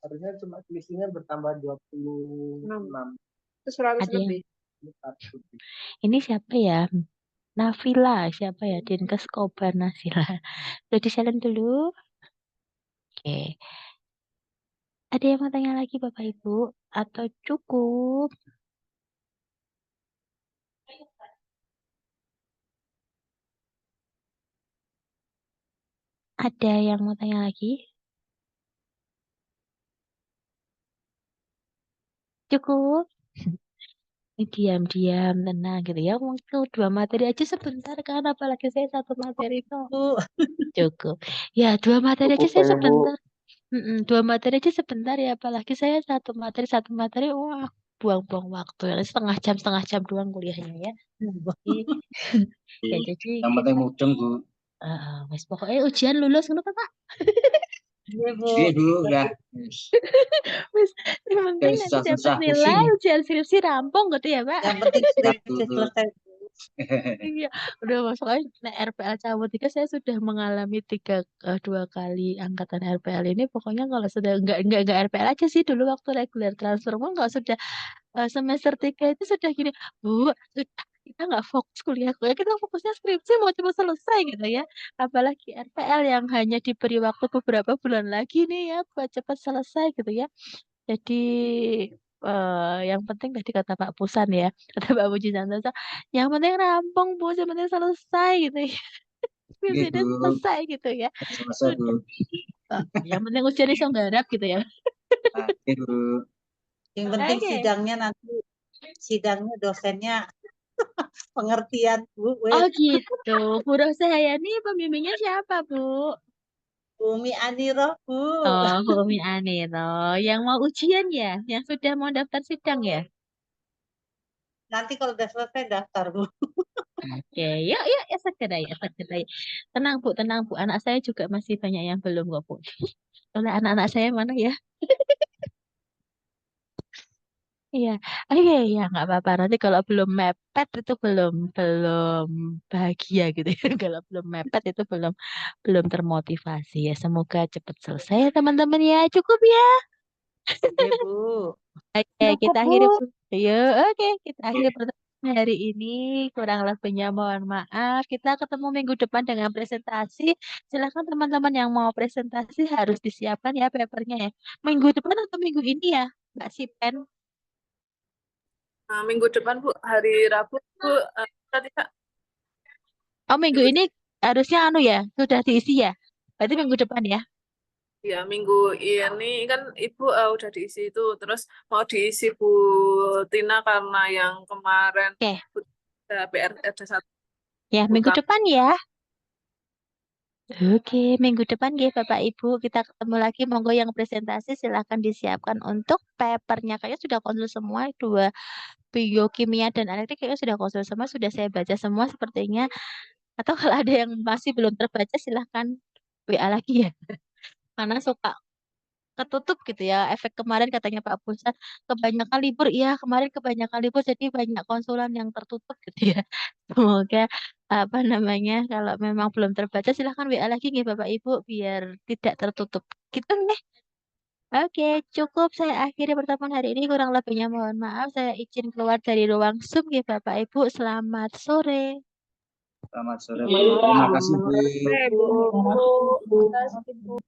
Harusnya cuma selisihnya bertambah 26.
Itu 100
Ada yang
lebih.
ini siapa ya? Nafila, siapa ya? Dinkes Kobar Nasila. Udah di silent dulu. Oke. Ada yang mau tanya lagi Bapak Ibu? Atau cukup? Ada yang mau tanya lagi? Cukup? Ini diam-diam, tenang gitu ya. Mungkin 2 materi aja sebentar kan, apalagi saya 1 materi itu. Cukup. Ya, 2 materi aja
Cukup
saya
kayaknya Bu.
sebentar. 2 materi aja sebentar ya, apalagi saya 1 materi, wah buang-buang waktu ya. Setengah jam doang kuliahnya ya. Jadi, ya jadi
Yang penting
kita
mudeng, Bu.
wes pokoknya ujian lulus ngono ta, Pak.
Iya, Bu.
Iya, Bu, udah.
Wes yang penting
Gak
nanti dapat
susah-susah
nilai
pusing.
ujian skripsi rampung gitu ya, Pak.
Yang penting
Siap,
skripsi
Bu.
selesai.
Iya, udah soalnya nah, RPL cabut 3 saya sudah mengalami 2 kali angkatan RPL ini. Pokoknya kalau sudah enggak RPL aja sih dulu waktu reguler transfer pun kalau sudah semester 3 itu sudah gini, Bu, sudah kita nggak fokus kuliah, kita fokusnya skripsi mau cepat selesai gitu ya. Apalagi RPL yang hanya diberi waktu beberapa bulan lagi nih ya buat cepat selesai gitu ya. Jadi yang penting tadi kata Pak Pusan ya, kata Pak Puji Santoso, yang penting rampung Bu, yang penting selesai gitu ya.
Iya,
Skripsinya
Bu.
selesai gitu ya.
Selesai, Bu.
Udah. Yang penting ujian iso nggarap gitu ya.
Oke, Bu.
Yang penting
Oke.
sidangnya dosennya pengertian, Bu.
Oh
Wes.
gitu. Bu Rosa Hayani pembimbingnya siapa, Bu?
Umi Aniro, Bu.
Oh, Bu Umi Aniro. Yang mau ujian ya? Yang sudah mau daftar sidang ya?
Nanti kalau udah selesai daftar, Bu.
Oke, yuk, yuk, ya segera ya, segera ya. Tenang, Bu, tenang, Bu. Anak saya juga masih banyak yang belum kok, Bu. Oleh anak-anak saya mana ya? Iya, oke, ya nggak apa-apa. Nanti kalau belum mepet itu belum bahagia gitu ya. Kalau belum mepet itu belum termotivasi ya. Semoga cepat selesai ya teman-teman ya. Cukup ya.
Iya, Bu.
Oke,
Cukup,
kita
Bu.
akhiri. Yuk, oke, kita akhiri pertemuan hari ini. Kurang lebihnya mohon maaf. Kita ketemu minggu depan dengan presentasi. Silakan teman-teman yang mau presentasi harus disiapkan ya papernya ya. Minggu depan atau minggu ini ya, Mbak Sipen?
Minggu depan, Bu, hari Rabu, Bu, tadi Kak,
Oh, minggu ini harusnya ya, sudah diisi ya. Berarti minggu depan ya.
ya minggu ini kan Ibu udah diisi itu, terus mau diisi Bu Tina karena yang kemarin
Oke.
ada PR ada satu
Ya, minggu
buka.
depan ya. Oke, minggu depan ya Bapak Ibu kita ketemu lagi. Monggo yang presentasi silahkan disiapkan untuk papernya. Kayaknya sudah konsul semua 2 biokimia dan elektrik kayaknya sudah konsul semua, sudah saya baca semua sepertinya. Atau kalau ada yang masih belum terbaca silahkan WA lagi ya. Karena suka ketutup gitu ya. Efek kemarin katanya Pak Pusan kebanyakan libur. Iya, kemarin kebanyakan libur jadi banyak konsulan yang tertutup gitu ya. Semoga apa namanya kalau memang belum terbaca silahkan WA lagi nih Bapak Ibu biar tidak tertutup. Gitu nih. Oke, cukup saya akhiri pertemuan hari ini. Kurang lebihnya mohon maaf. Saya izin keluar dari ruang Zoom ya Bapak Ibu. Selamat sore.
Selamat sore, Bu. Terima kasih, Bu.
Bu. Terima kasih, Bu.